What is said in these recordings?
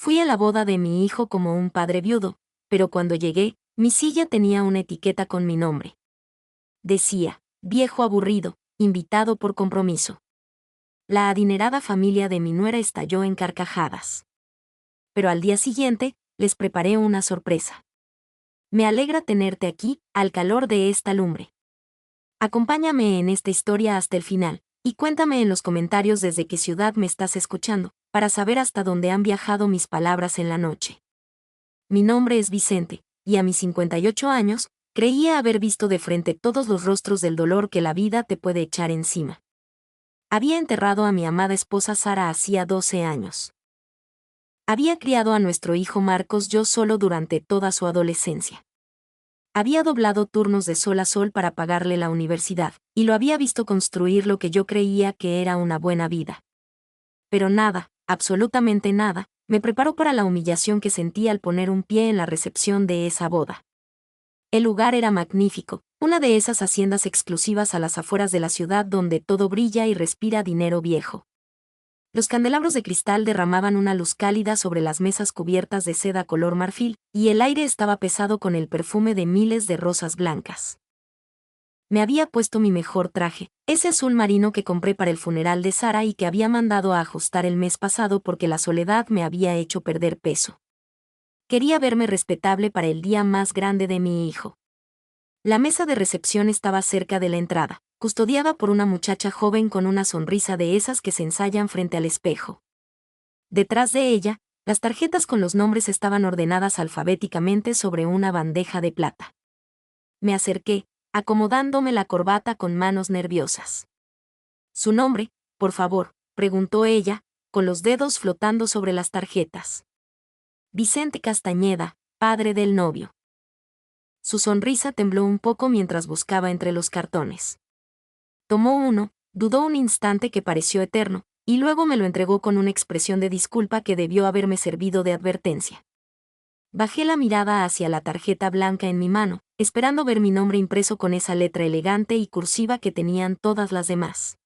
Fui a la boda de mi hijo como un padre viudo, pero cuando llegué, mi silla tenía una etiqueta con mi nombre. Decía, viejo aburrido, invitado por compromiso. La adinerada familia de mi nuera estalló en carcajadas. Pero al día siguiente, les preparé una sorpresa. Me alegra tenerte aquí, al calor de esta lumbre. Acompáñame en esta historia hasta el final, y cuéntame en los comentarios desde qué ciudad me estás escuchando, para saber hasta dónde han viajado mis palabras en la noche. Mi nombre es Vicente, y a mis 58 años, creía haber visto de frente todos los rostros del dolor que la vida te puede echar encima. Había enterrado a mi amada esposa Sara hacía 12 años. Había criado a nuestro hijo Marcos yo solo durante toda su adolescencia. Había doblado turnos de sol a sol para pagarle la universidad, y lo había visto construir lo que yo creía que era una buena vida. Pero nada, absolutamente nada, me preparó para la humillación que sentí al poner un pie en la recepción de esa boda. El lugar era magnífico, una de esas haciendas exclusivas a las afueras de la ciudad donde todo brilla y respira dinero viejo. Los candelabros de cristal derramaban una luz cálida sobre las mesas cubiertas de seda color marfil, y el aire estaba pesado con el perfume de miles de rosas blancas. Me había puesto mi mejor traje, ese azul marino que compré para el funeral de Sara y que había mandado a ajustar el mes pasado porque la soledad me había hecho perder peso. Quería verme respetable para el día más grande de mi hijo. La mesa de recepción estaba cerca de la entrada, custodiada por una muchacha joven con una sonrisa de esas que se ensayan frente al espejo. Detrás de ella, las tarjetas con los nombres estaban ordenadas alfabéticamente sobre una bandeja de plata. Me acerqué, acomodándome la corbata con manos nerviosas. «¿Su nombre, por favor?», preguntó ella, con los dedos flotando sobre las tarjetas. «Vicente Castañeda, padre del novio». Su sonrisa tembló un poco mientras buscaba entre los cartones. Tomó uno, dudó un instante que pareció eterno, y luego me lo entregó con una expresión de disculpa que debió haberme servido de advertencia. Bajé la mirada hacia la tarjeta blanca en mi mano, esperando ver mi nombre impreso con esa letra elegante y cursiva que tenían todas las demás.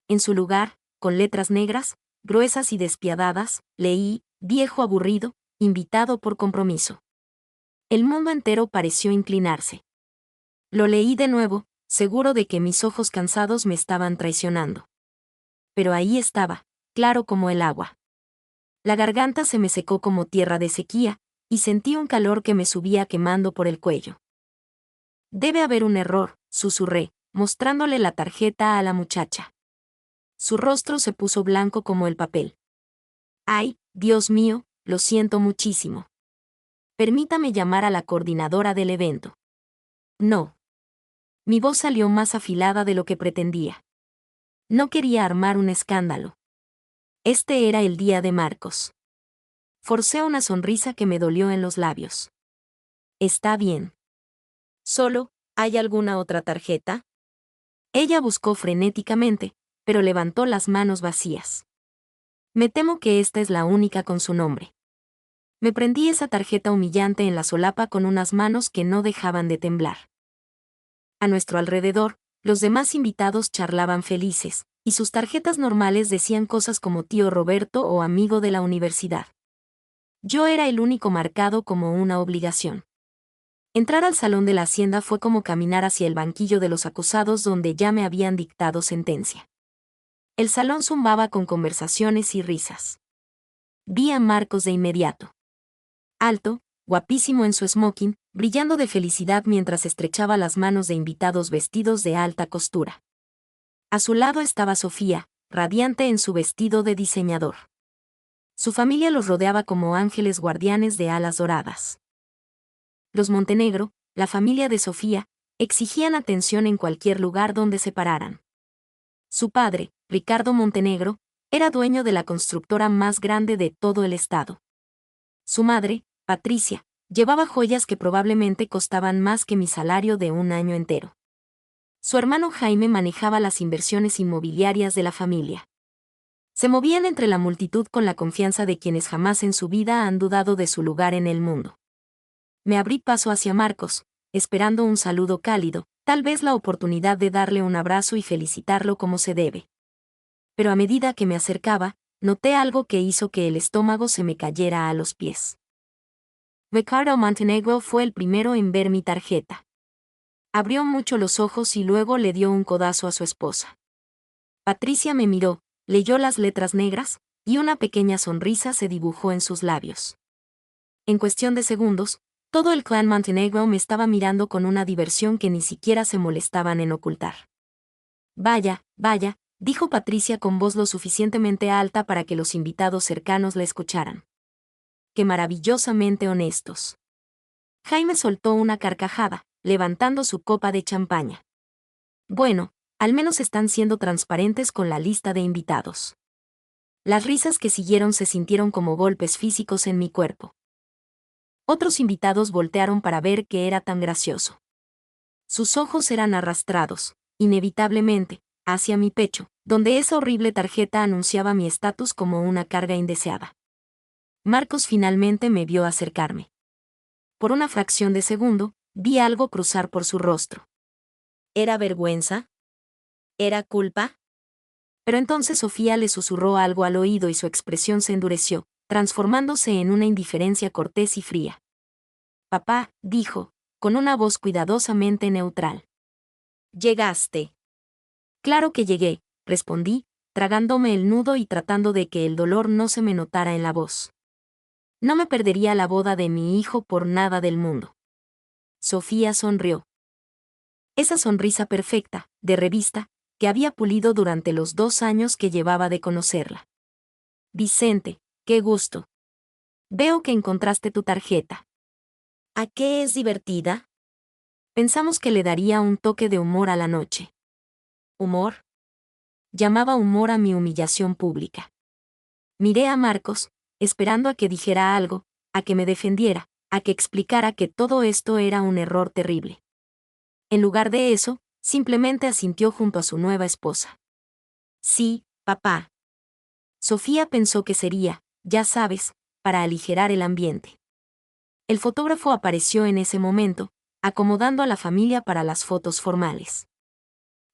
En su lugar, con letras negras, gruesas y despiadadas, leí, viejo aburrido, invitado por compromiso. El mundo entero pareció inclinarse. Lo leí de nuevo, seguro de que mis ojos cansados me estaban traicionando. Pero ahí estaba, claro como el agua. La garganta se me secó como tierra de sequía, y sentí un calor que me subía quemando por el cuello. «Debe haber un error», susurré, mostrándole la tarjeta a la muchacha. Su rostro se puso blanco como el papel. «Ay, Dios mío, lo siento muchísimo. Permítame llamar a la coordinadora del evento». «No». Mi voz salió más afilada de lo que pretendía. No quería armar un escándalo. Este era el día de Marcos. Forcé una sonrisa que me dolió en los labios. «Está bien. Solo, ¿hay alguna otra tarjeta?». Ella buscó frenéticamente, pero levantó las manos vacías. «Me temo que esta es la única con su nombre». Me prendí esa tarjeta humillante en la solapa con unas manos que no dejaban de temblar. A nuestro alrededor, los demás invitados charlaban felices, y sus tarjetas normales decían cosas como tío Roberto o amigo de la universidad. Yo era el único marcado como una obligación. Entrar al salón de la hacienda fue como caminar hacia el banquillo de los acusados donde ya me habían dictado sentencia. El salón zumbaba con conversaciones y risas. Vi a Marcos de inmediato. Alto, guapísimo en su smoking, brillando de felicidad mientras estrechaba las manos de invitados vestidos de alta costura. A su lado estaba Sofía, radiante en su vestido de diseñador. Su familia los rodeaba como ángeles guardianes de alas doradas. Los Montenegro, la familia de Sofía, exigían atención en cualquier lugar donde se pararan. Su padre, Ricardo Montenegro, era dueño de la constructora más grande de todo el estado. Su madre, Patricia, llevaba joyas que probablemente costaban más que mi salario de un año entero. Su hermano Jaime manejaba las inversiones inmobiliarias de la familia. Se movían entre la multitud con la confianza de quienes jamás en su vida han dudado de su lugar en el mundo. Me abrí paso hacia Marcos, esperando un saludo cálido, tal vez la oportunidad de darle un abrazo y felicitarlo como se debe. Pero a medida que me acercaba, noté algo que hizo que el estómago se me cayera a los pies. Ricardo Montenegro fue el primero en ver mi tarjeta. Abrió mucho los ojos y luego le dio un codazo a su esposa. Patricia me miró, leyó las letras negras, y una pequeña sonrisa se dibujó en sus labios. En cuestión de segundos, todo el clan Montenegro me estaba mirando con una diversión que ni siquiera se molestaban en ocultar. Vaya, vaya, dijo Patricia con voz lo suficientemente alta para que los invitados cercanos la escucharan. ¡Qué maravillosamente honestos! Jaime soltó una carcajada, levantando su copa de champaña. Bueno, al menos están siendo transparentes con la lista de invitados. Las risas que siguieron se sintieron como golpes físicos en mi cuerpo. Otros invitados voltearon para ver qué era tan gracioso. Sus ojos eran arrastrados, inevitablemente, hacia mi pecho, donde esa horrible tarjeta anunciaba mi estatus como una carga indeseada. Marcos finalmente me vio acercarme. Por una fracción de segundo, vi algo cruzar por su rostro. ¿Era vergüenza? ¿Era culpa? Pero entonces Sofía le susurró algo al oído y su expresión se endureció, transformándose en una indiferencia cortés y fría. Papá, dijo, con una voz cuidadosamente neutral. ¿Llegaste? Claro que llegué, respondí, tragándome el nudo y tratando de que el dolor no se me notara en la voz. No me perdería la boda de mi hijo por nada del mundo. Sofía sonrió. Esa sonrisa perfecta, de revista, que había pulido durante los 2 años que llevaba de conocerla. Vicente, qué gusto. Veo que encontraste tu tarjeta. ¿A qué es divertida? Pensamos que le daría un toque de humor a la noche. ¿Humor? Llamaba humor a mi humillación pública. Miré a Marcos, esperando a que dijera algo, a que me defendiera, a que explicara que todo esto era un error terrible. En lugar de eso, simplemente asintió junto a su nueva esposa. Sí, papá. Sofía pensó que sería, ya sabes, para aligerar el ambiente. El fotógrafo apareció en ese momento, acomodando a la familia para las fotos formales.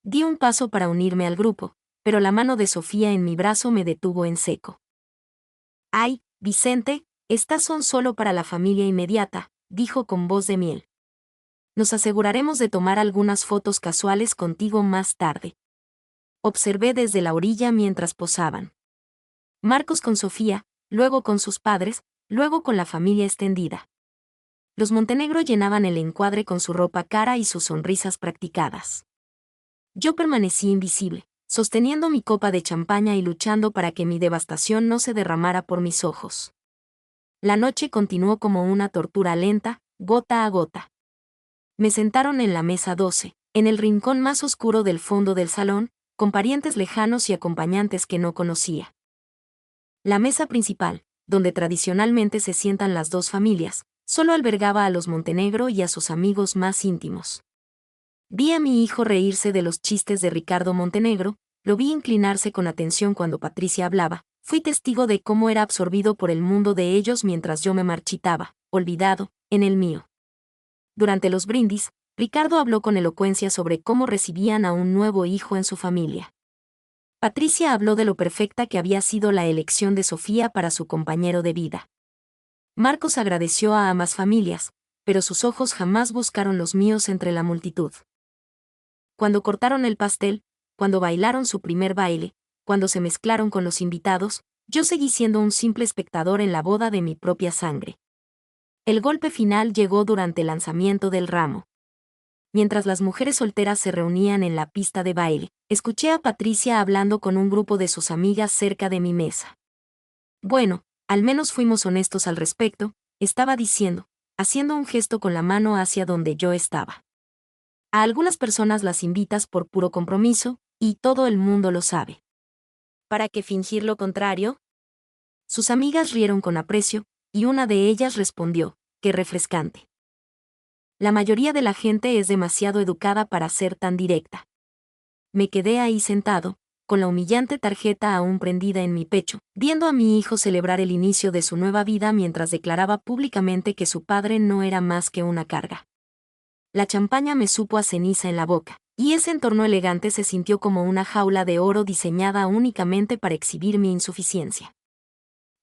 Di un paso para unirme al grupo, pero la mano de Sofía en mi brazo me detuvo en seco. Ay, Vicente, estas son solo para la familia inmediata, dijo con voz de miel. Nos aseguraremos de tomar algunas fotos casuales contigo más tarde. Observé desde la orilla mientras posaban. Marcos con Sofía, luego con sus padres, luego con la familia extendida. Los Montenegro llenaban el encuadre con su ropa cara y sus sonrisas practicadas. Yo permanecí invisible, sosteniendo mi copa de champaña y luchando para que mi devastación no se derramara por mis ojos. La noche continuó como una tortura lenta, gota a gota. Me sentaron en la mesa 12, en el rincón más oscuro del fondo del salón, con parientes lejanos y acompañantes que no conocía. La mesa principal, donde tradicionalmente se sientan las dos familias, solo albergaba a los Montenegro y a sus amigos más íntimos. Vi a mi hijo reírse de los chistes de Ricardo Montenegro, lo vi inclinarse con atención cuando Patricia hablaba, fui testigo de cómo era absorbido por el mundo de ellos mientras yo me marchitaba, olvidado, en el mío. Durante los brindis, Ricardo habló con elocuencia sobre cómo recibían a un nuevo hijo en su familia. Patricia habló de lo perfecta que había sido la elección de Sofía para su compañero de vida. Marcos agradeció a ambas familias, pero sus ojos jamás buscaron los míos entre la multitud. Cuando cortaron el pastel, cuando bailaron su primer baile, cuando se mezclaron con los invitados, yo seguí siendo un simple espectador en la boda de mi propia sangre. El golpe final llegó durante el lanzamiento del ramo. Mientras las mujeres solteras se reunían en la pista de baile, escuché a Patricia hablando con un grupo de sus amigas cerca de mi mesa. Bueno, al menos fuimos honestos al respecto, estaba diciendo, haciendo un gesto con la mano hacia donde yo estaba. A algunas personas las invitas por puro compromiso, y todo el mundo lo sabe. ¿Para qué fingir lo contrario? Sus amigas rieron con aprecio, y una de ellas respondió, qué refrescante. La mayoría de la gente es demasiado educada para ser tan directa. Me quedé ahí sentado, con la humillante tarjeta aún prendida en mi pecho, viendo a mi hijo celebrar el inicio de su nueva vida mientras declaraba públicamente que su padre no era más que una carga. La champaña me supo a ceniza en la boca, Y ese entorno elegante se sintió como una jaula de oro diseñada únicamente para exhibir mi insuficiencia.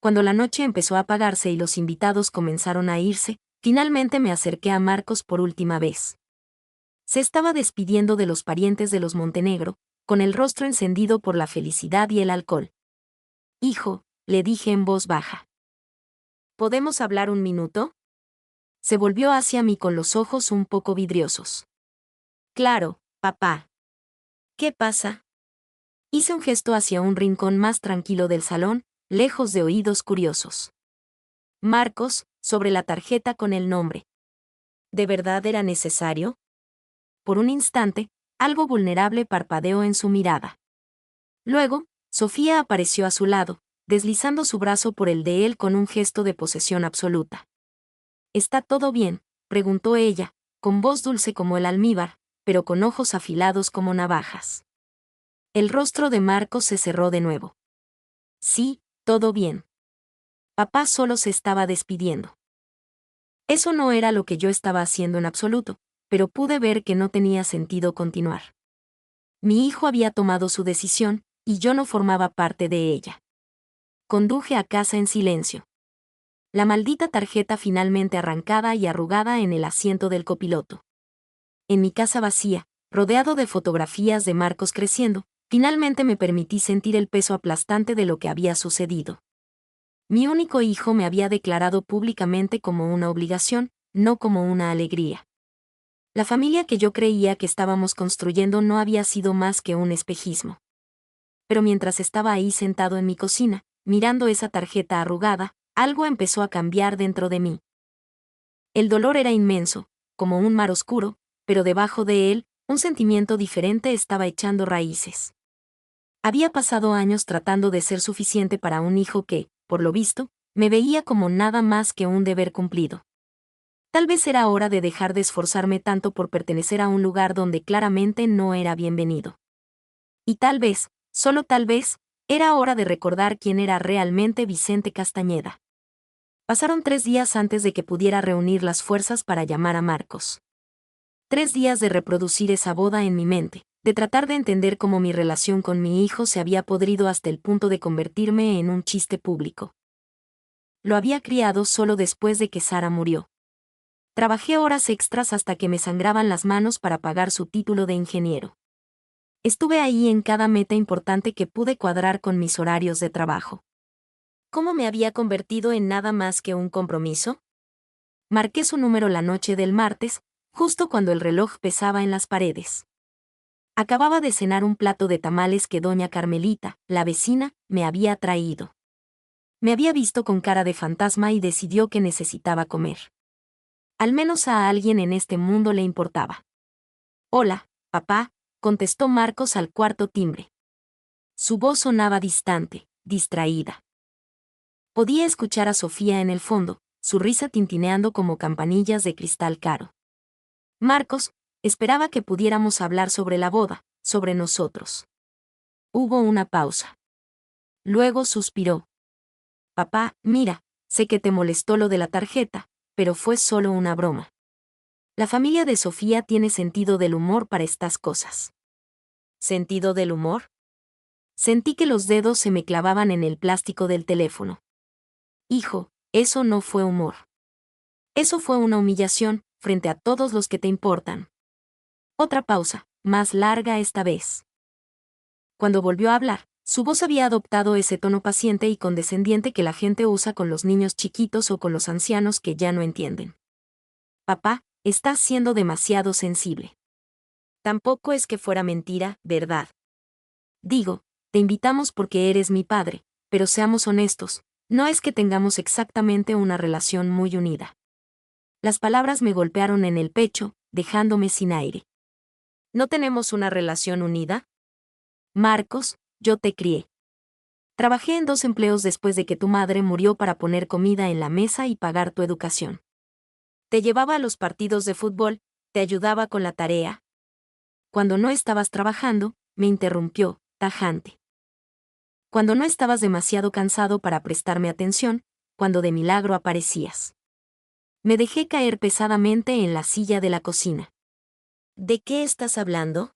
Cuando la noche empezó a apagarse y los invitados comenzaron a irse, finalmente me acerqué a Marcos por última vez. Se estaba despidiendo de los parientes de los Montenegro, con el rostro encendido por la felicidad y el alcohol. Hijo, le dije en voz baja. ¿Podemos hablar un minuto? Se volvió hacia mí con los ojos un poco vidriosos. Claro, papá. ¿Qué pasa? Hice un gesto hacia un rincón más tranquilo del salón, lejos de oídos curiosos. Marcos, sobre la tarjeta con el nombre. ¿De verdad era necesario? Por un instante, algo vulnerable parpadeó en su mirada. Luego, Sofía apareció a su lado, deslizando su brazo por el de él con un gesto de posesión absoluta. ¿Está todo bien?, preguntó ella, con voz dulce como el almíbar, pero con ojos afilados como navajas. El rostro de Marcos se cerró de nuevo. Sí, todo bien. Papá solo se estaba despidiendo. Eso no era lo que yo estaba haciendo en absoluto, pero pude ver que no tenía sentido continuar. Mi hijo había tomado su decisión, y yo no formaba parte de ella. Conduje a casa en silencio. La maldita tarjeta finalmente arrancada y arrugada en el asiento del copiloto. En mi casa vacía, rodeado de fotografías de Marcos creciendo, finalmente me permití sentir el peso aplastante de lo que había sucedido. Mi único hijo me había declarado públicamente como una obligación, no como una alegría. La familia que yo creía que estábamos construyendo no había sido más que un espejismo. Pero mientras estaba ahí sentado en mi cocina, mirando esa tarjeta arrugada, algo empezó a cambiar dentro de mí. El dolor era inmenso, como un mar oscuro, pero debajo de él, un sentimiento diferente estaba echando raíces. Había pasado años tratando de ser suficiente para un hijo que, por lo visto, me veía como nada más que un deber cumplido. Tal vez era hora de dejar de esforzarme tanto por pertenecer a un lugar donde claramente no era bienvenido. Y tal vez, solo tal vez, era hora de recordar quién era realmente Vicente Castañeda. Pasaron 3 días antes de que pudiera reunir las fuerzas para llamar a Marcos. 3 días de reproducir esa boda en mi mente, de tratar de entender cómo mi relación con mi hijo se había podrido hasta el punto de convertirme en un chiste público. Lo había criado solo después de que Sara murió. Trabajé horas extras hasta que me sangraban las manos para pagar su título de ingeniero. Estuve ahí en cada meta importante que pude cuadrar con mis horarios de trabajo. ¿Cómo me había convertido en nada más que un compromiso? Marqué su número la noche del martes, justo cuando el reloj pesaba en las paredes. Acababa de cenar un plato de tamales que doña Carmelita, la vecina, me había traído. Me había visto con cara de fantasma y decidió que necesitaba comer. Al menos a alguien en este mundo le importaba. Hola, papá, contestó Marcos al cuarto timbre. Su voz sonaba distante, distraída. Podía escuchar a Sofía en el fondo, su risa tintineando como campanillas de cristal caro. Marcos, esperaba que pudiéramos hablar sobre la boda, sobre nosotros. Hubo una pausa. Luego suspiró. Papá, mira, sé que te molestó lo de la tarjeta, pero fue solo una broma. La familia de Sofía tiene sentido del humor para estas cosas. ¿Sentido del humor? Sentí que los dedos se me clavaban en el plástico del teléfono. Hijo, eso no fue humor. Eso fue una humillación, frente a todos los que te importan. Otra pausa, más larga esta vez. Cuando volvió a hablar, su voz había adoptado ese tono paciente y condescendiente que la gente usa con los niños chiquitos o con los ancianos que ya no entienden. Papá, estás siendo demasiado sensible. Tampoco es que fuera mentira, ¿verdad? Digo, te invitamos porque eres mi padre, pero seamos honestos, no es que tengamos exactamente una relación muy unida. Las palabras me golpearon en el pecho, dejándome sin aire. ¿No tenemos una relación unida? Marcos, yo te crié. Trabajé en 2 empleos después de que tu madre murió para poner comida en la mesa y pagar tu educación. Te llevaba a los partidos de fútbol, te ayudaba con la tarea. Cuando no estabas trabajando, me interrumpió, tajante. Cuando no estabas demasiado cansado para prestarme atención, cuando de milagro aparecías. Me dejé caer pesadamente en la silla de la cocina. ¿De qué estás hablando?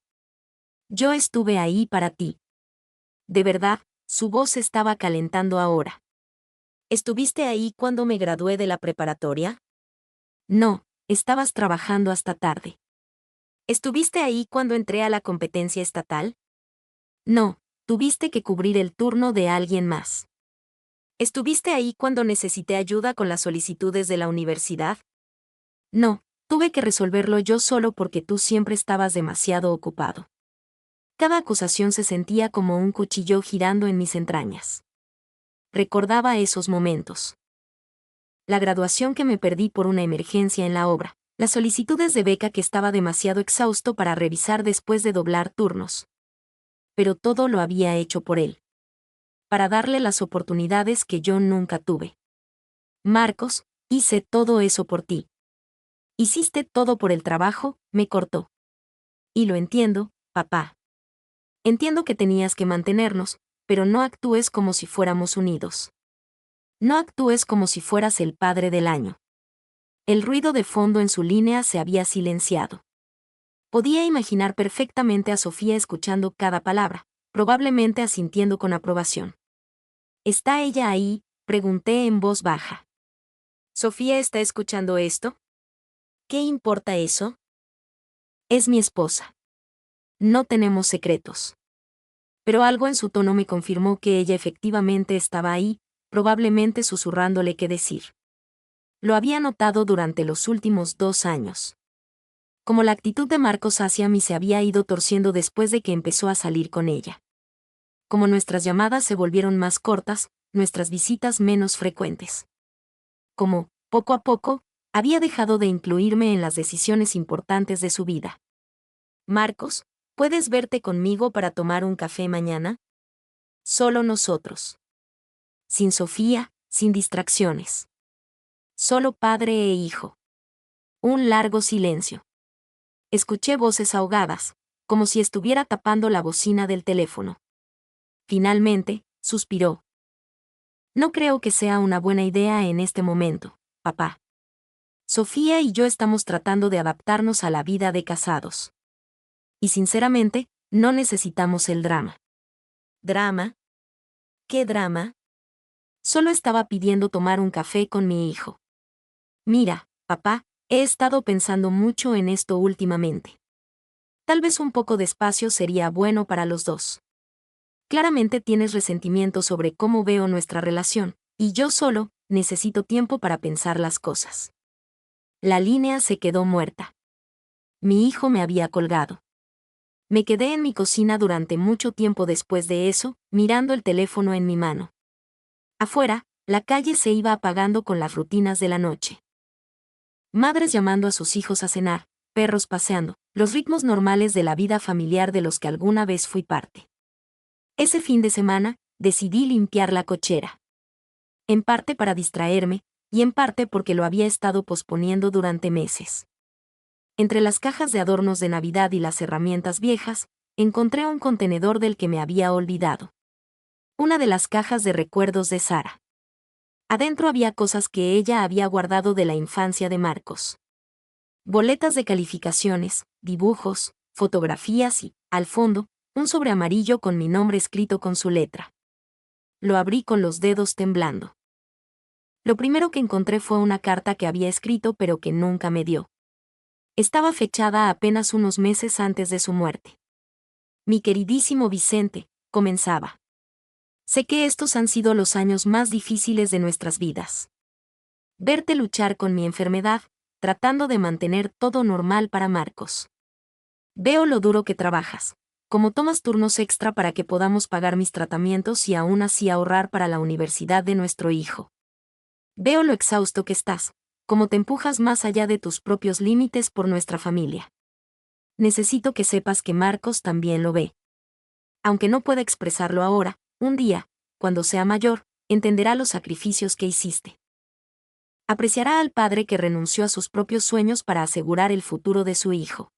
Yo estuve ahí para ti. De verdad, su voz se estaba calentando ahora. ¿Estuviste ahí cuando me gradué de la preparatoria? No, estabas trabajando hasta tarde. ¿Estuviste ahí cuando entré a la competencia estatal? No, tuviste que cubrir el turno de alguien más. ¿Estuviste ahí cuando necesité ayuda con las solicitudes de la universidad? No, tuve que resolverlo yo solo porque tú siempre estabas demasiado ocupado. Cada acusación se sentía como un cuchillo girando en mis entrañas. Recordaba esos momentos. La graduación que me perdí por una emergencia en la obra, las solicitudes de beca que estaba demasiado exhausto para revisar después de doblar turnos. Pero todo lo había hecho por él. Para darle las oportunidades que yo nunca tuve. Marcos, hice todo eso por ti. Hiciste todo por el trabajo, me cortó. Y lo entiendo, papá. Entiendo que tenías que mantenernos, pero no actúes como si fuéramos unidos. No actúes como si fueras el padre del año. El ruido de fondo en su línea se había silenciado. Podía imaginar perfectamente a Sofía escuchando cada palabra, probablemente asintiendo con aprobación. ¿Está ella ahí?, pregunté en voz baja. ¿Sofía está escuchando esto? ¿Qué importa eso? Es mi esposa. No tenemos secretos. Pero algo en su tono me confirmó que ella efectivamente estaba ahí, probablemente susurrándole qué decir. Lo había notado durante los últimos 2 años. Como la actitud de Marcos hacia mí se había ido torciendo después de que empezó a salir con ella. Como nuestras llamadas se volvieron más cortas, nuestras visitas menos frecuentes. Como, poco a poco, había dejado de incluirme en las decisiones importantes de su vida. Marcos, ¿puedes verte conmigo para tomar un café mañana? Solo nosotros. Sin Sofía, sin distracciones. Solo padre e hijo. Un largo silencio. Escuché voces ahogadas, como si estuviera tapando la bocina del teléfono. Finalmente, suspiró. No creo que sea una buena idea en este momento, papá. Sofía y yo estamos tratando de adaptarnos a la vida de casados. Y sinceramente, no necesitamos el drama. ¿Drama? ¿Qué drama? Solo estaba pidiendo tomar un café con mi hijo. Mira, papá, he estado pensando mucho en esto últimamente. Tal vez un poco de espacio sería bueno para los dos. Claramente tienes resentimiento sobre cómo veo nuestra relación, y yo solo necesito tiempo para pensar las cosas. La línea se quedó muerta. Mi hijo me había colgado. Me quedé en mi cocina durante mucho tiempo después de eso, mirando el teléfono en mi mano. Afuera, la calle se iba apagando con las rutinas de la noche. Madres llamando a sus hijos a cenar, perros paseando, los ritmos normales de la vida familiar de los que alguna vez fui parte. Ese fin de semana, decidí limpiar la cochera. En parte para distraerme, y en parte porque lo había estado posponiendo durante meses. Entre las cajas de adornos de Navidad y las herramientas viejas, encontré un contenedor del que me había olvidado. Una de las cajas de recuerdos de Sara. Adentro había cosas que ella había guardado de la infancia de Marcos. Boletas de calificaciones, dibujos, fotografías y, al fondo, un sobre amarillo con mi nombre escrito con su letra. Lo abrí con los dedos temblando. Lo primero que encontré fue una carta que había escrito pero que nunca me dio. Estaba fechada apenas unos meses antes de su muerte. Mi queridísimo Vicente, comenzaba. Sé que estos han sido los años más difíciles de nuestras vidas. Verte luchar con mi enfermedad, tratando de mantener todo normal para Marcos. Veo lo duro que trabajas, cómo tomas turnos extra para que podamos pagar mis tratamientos y aún así ahorrar para la universidad de nuestro hijo. Veo lo exhausto que estás, cómo te empujas más allá de tus propios límites por nuestra familia. Necesito que sepas que Marcos también lo ve. Aunque no pueda expresarlo ahora, un día, cuando sea mayor, entenderá los sacrificios que hiciste. Apreciará al padre que renunció a sus propios sueños para asegurar el futuro de su hijo.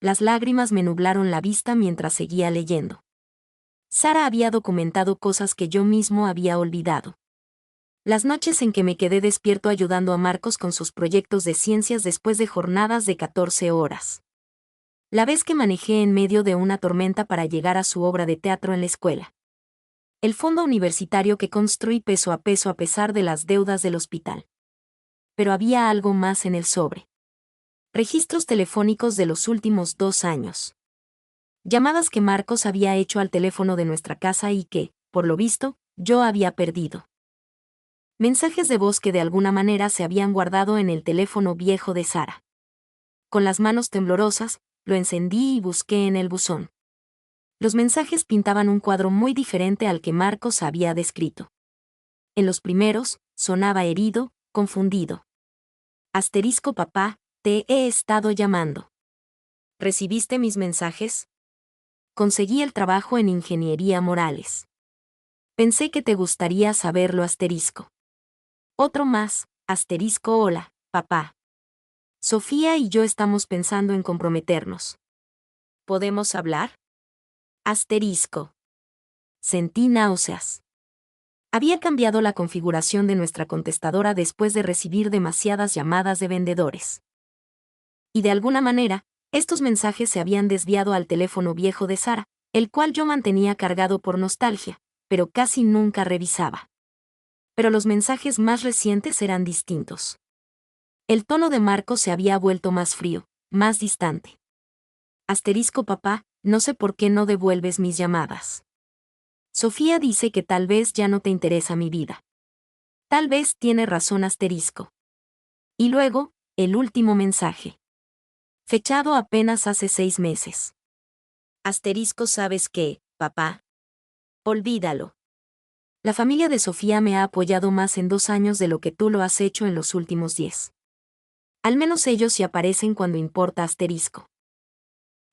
Las lágrimas me nublaron la vista mientras seguía leyendo. Sara había documentado cosas que yo mismo había olvidado. Las noches en que me quedé despierto ayudando a Marcos con sus proyectos de ciencias después de jornadas de 14 horas. La vez que manejé en medio de una tormenta para llegar a su obra de teatro en la escuela. El fondo universitario que construí peso a pesar de las deudas del hospital. Pero había algo más en el sobre. Registros telefónicos de los últimos 2 años. Llamadas que Marcos había hecho al teléfono de nuestra casa y que, por lo visto, yo había perdido. Mensajes de voz que de alguna manera se habían guardado en el teléfono viejo de Sara. Con las manos temblorosas, lo encendí y busqué en el buzón. Los mensajes pintaban un cuadro muy diferente al que Marcos había descrito. En los primeros, sonaba herido, confundido. Asterisco papá, te he estado llamando. ¿Recibiste mis mensajes? Conseguí el trabajo en Ingeniería Morales. Pensé que te gustaría saberlo asterisco. Otro más, asterisco hola, papá. Sofía y yo estamos pensando en comprometernos. ¿Podemos hablar? Asterisco. Sentí náuseas. Había cambiado la configuración de nuestra contestadora después de recibir demasiadas llamadas de vendedores. Y de alguna manera, estos mensajes se habían desviado al teléfono viejo de Sara, el cual yo mantenía cargado por nostalgia, pero casi nunca revisaba. Pero los mensajes más recientes eran distintos. El tono de Marcos se había vuelto más frío, más distante. Asterisco papá, no sé por qué no devuelves mis llamadas. Sofía dice que tal vez ya no te interesa mi vida. Tal vez tiene razón asterisco. Y luego, el último mensaje. Fechado apenas hace 6 meses. Asterisco ¿sabes qué, papá? Olvídalo. La familia de Sofía me ha apoyado más en 2 años de lo que tú lo has hecho en los últimos 10. Al menos ellos sí aparecen cuando importa asterisco.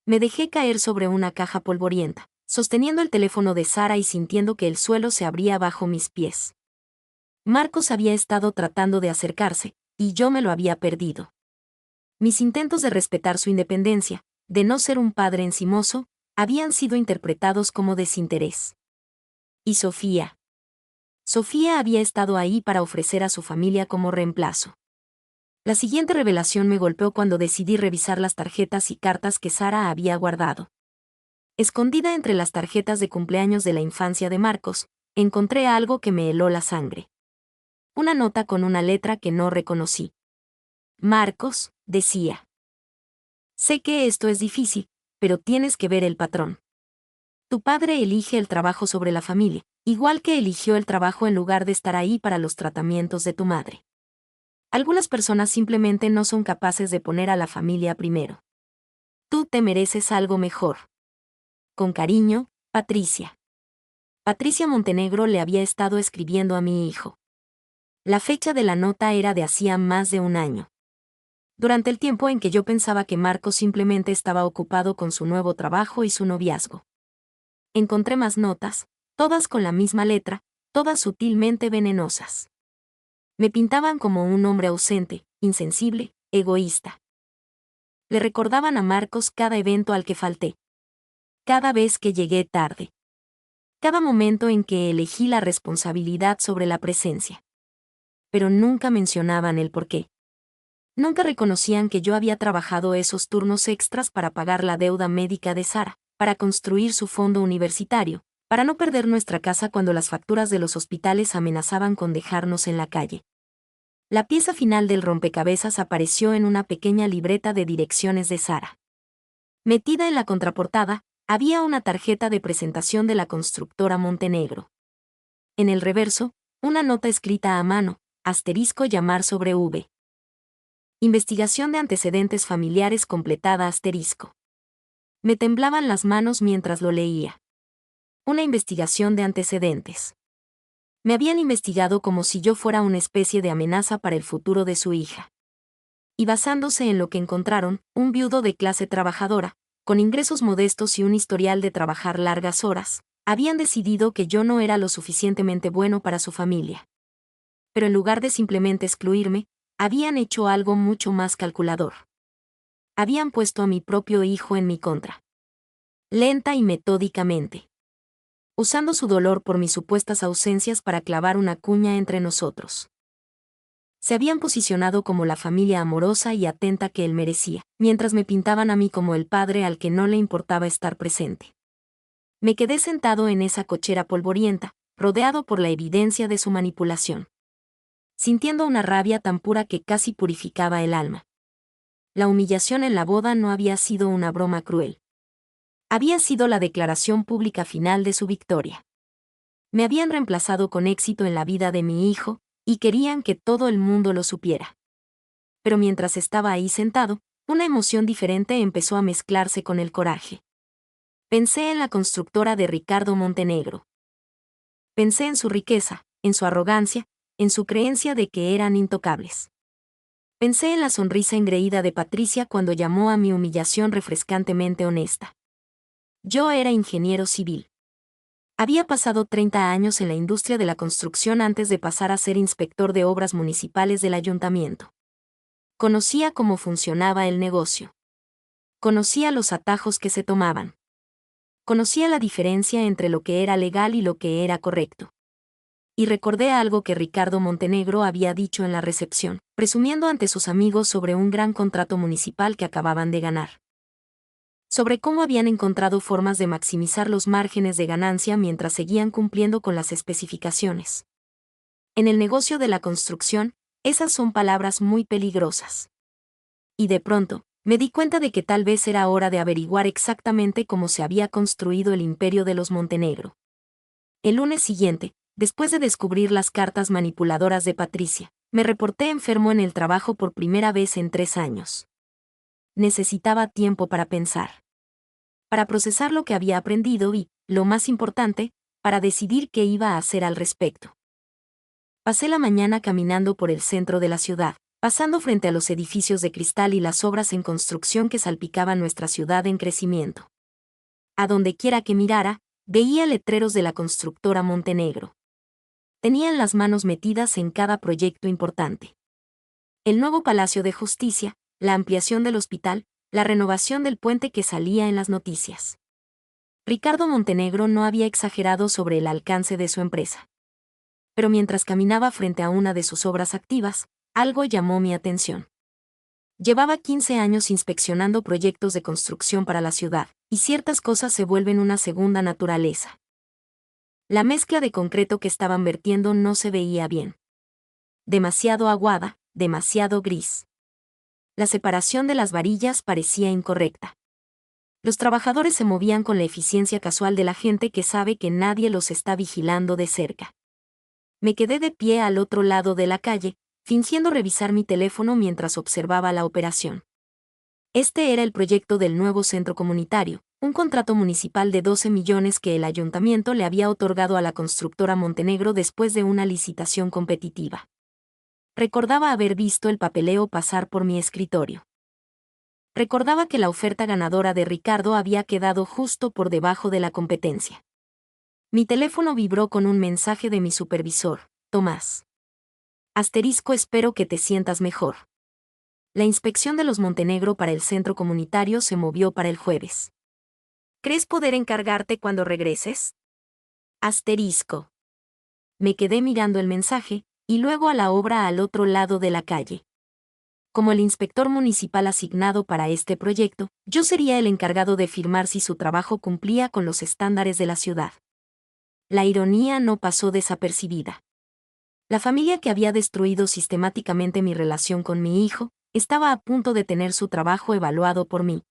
Me dejé caer sobre una caja polvorienta, sosteniendo el teléfono de Sara y sintiendo que el suelo se abría bajo mis pies. Marcos había estado tratando de acercarse, y yo me lo había perdido. Mis intentos de respetar su independencia, de no ser un padre encimoso, habían sido interpretados como desinterés. ¿Y Sofía? Sofía había estado ahí para ofrecer a su familia como reemplazo. La siguiente revelación me golpeó cuando decidí revisar las tarjetas y cartas que Sara había guardado. Escondida entre las tarjetas de cumpleaños de la infancia de Marcos, encontré algo que me heló la sangre. Una nota con una letra que no reconocí. Marcos, decía. Sé que esto es difícil, pero tienes que ver el patrón. Tu padre elige el trabajo sobre la familia, igual que eligió el trabajo en lugar de estar ahí para los tratamientos de tu madre. Algunas personas simplemente no son capaces de poner a la familia primero. Tú te mereces algo mejor. Con cariño, Patricia. Patricia Montenegro le había estado escribiendo a mi hijo. La fecha de la nota era de hacía más de 1 año. Durante el tiempo en que yo pensaba que Marcos simplemente estaba ocupado con su nuevo trabajo y su noviazgo. Encontré más notas, todas con la misma letra, todas sutilmente venenosas. Me pintaban como un hombre ausente, insensible, egoísta. Le recordaban a Marcos cada evento al que falté. Cada vez que llegué tarde. Cada momento en que elegí la responsabilidad sobre la presencia. Pero nunca mencionaban el porqué. Nunca reconocían que yo había trabajado esos turnos extras para pagar la deuda médica de Sara, para construir su fondo universitario, para no perder nuestra casa cuando las facturas de los hospitales amenazaban con dejarnos en la calle. La pieza final del rompecabezas apareció en una pequeña libreta de direcciones de Sara. Metida en la contraportada, había una tarjeta de presentación de la constructora Montenegro. En el reverso, una nota escrita a mano, asterisco llamar sobre V. Investigación de antecedentes familiares completada asterisco. Me temblaban las manos mientras lo leía. Una investigación de antecedentes. Me habían investigado como si yo fuera una especie de amenaza para el futuro de su hija. Y basándose en lo que encontraron, un viudo de clase trabajadora, con ingresos modestos y un historial de trabajar largas horas, habían decidido que yo no era lo suficientemente bueno para su familia. Pero en lugar de simplemente excluirme, habían hecho algo mucho más calculador. Habían puesto a mi propio hijo en mi contra. Lenta y metódicamente. Usando su dolor por mis supuestas ausencias para clavar una cuña entre nosotros. Se habían posicionado como la familia amorosa y atenta que él merecía, mientras me pintaban a mí como el padre al que no le importaba estar presente. Me quedé sentado en esa cochera polvorienta, rodeado por la evidencia de su manipulación, sintiendo una rabia tan pura que casi purificaba el alma. La humillación en la boda no había sido una broma cruel. Había sido la declaración pública final de su victoria. Me habían reemplazado con éxito en la vida de mi hijo, y querían que todo el mundo lo supiera. Pero mientras estaba ahí sentado, una emoción diferente empezó a mezclarse con el coraje. Pensé en la constructora de Ricardo Montenegro. Pensé en su riqueza, en su arrogancia, en su creencia de que eran intocables. Pensé en la sonrisa engreída de Patricia cuando llamó a mi humillación refrescantemente honesta. Yo era ingeniero civil. Había pasado 30 años en la industria de la construcción antes de pasar a ser inspector de obras municipales del ayuntamiento. Conocía cómo funcionaba el negocio. Conocía los atajos que se tomaban. Conocía la diferencia entre lo que era legal y lo que era correcto. Y recordé algo que Ricardo Montenegro había dicho en la recepción, presumiendo ante sus amigos sobre un gran contrato municipal que acababan de ganar. Sobre cómo habían encontrado formas de maximizar los márgenes de ganancia mientras seguían cumpliendo con las especificaciones. En el negocio de la construcción, esas son palabras muy peligrosas. Y de pronto, me di cuenta de que tal vez era hora de averiguar exactamente cómo se había construido el imperio de los Montenegro. El lunes siguiente, después de descubrir las cartas manipuladoras de Patricia, me reporté enfermo en el trabajo por primera vez en 3 años. Necesitaba tiempo para pensar. Para procesar lo que había aprendido y, lo más importante, para decidir qué iba a hacer al respecto. Pasé la mañana caminando por el centro de la ciudad, pasando frente a los edificios de cristal y las obras en construcción que salpicaban nuestra ciudad en crecimiento. A donde quiera que mirara, veía letreros de la constructora Montenegro. Tenían las manos metidas en cada proyecto importante. El nuevo Palacio de Justicia, la ampliación del hospital, la renovación del puente que salía en las noticias. Ricardo Montenegro no había exagerado sobre el alcance de su empresa. Pero mientras caminaba frente a una de sus obras activas, algo llamó mi atención. Llevaba 15 años inspeccionando proyectos de construcción para la ciudad, y ciertas cosas se vuelven una segunda naturaleza. La mezcla de concreto que estaban vertiendo no se veía bien. Demasiado aguada, demasiado gris. La separación de las varillas parecía incorrecta. Los trabajadores se movían con la eficiencia casual de la gente que sabe que nadie los está vigilando de cerca. Me quedé de pie al otro lado de la calle, fingiendo revisar mi teléfono mientras observaba la operación. Este era el proyecto del nuevo centro comunitario, un contrato municipal de 12 millones que el ayuntamiento le había otorgado a la constructora Montenegro después de una licitación competitiva. Recordaba haber visto el papeleo pasar por mi escritorio. Recordaba que la oferta ganadora de Ricardo había quedado justo por debajo de la competencia. Mi teléfono vibró con un mensaje de mi supervisor, Tomás. Espero que te sientas mejor. La inspección de los Montenegro para el centro comunitario se movió para el jueves. ¿Crees poder encargarte cuando regreses? Me quedé mirando el mensaje, y luego a la obra al otro lado de la calle. Como el inspector municipal asignado para este proyecto, yo sería el encargado de firmar si su trabajo cumplía con los estándares de la ciudad. La ironía no pasó desapercibida. La familia que había destruido sistemáticamente mi relación con mi hijo, estaba a punto de tener su trabajo evaluado por mí.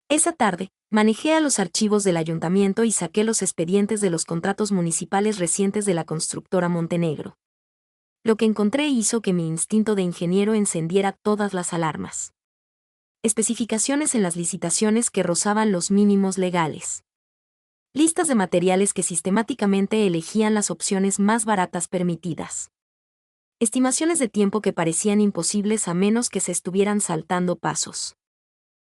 Esa tarde, manejé a los archivos del ayuntamiento y saqué los expedientes de los contratos municipales recientes de la constructora Montenegro. Lo que encontré hizo que mi instinto de ingeniero encendiera todas las alarmas. Especificaciones en las licitaciones que rozaban los mínimos legales. Listas de materiales que sistemáticamente elegían las opciones más baratas permitidas. Estimaciones de tiempo que parecían imposibles a menos que se estuvieran saltando pasos.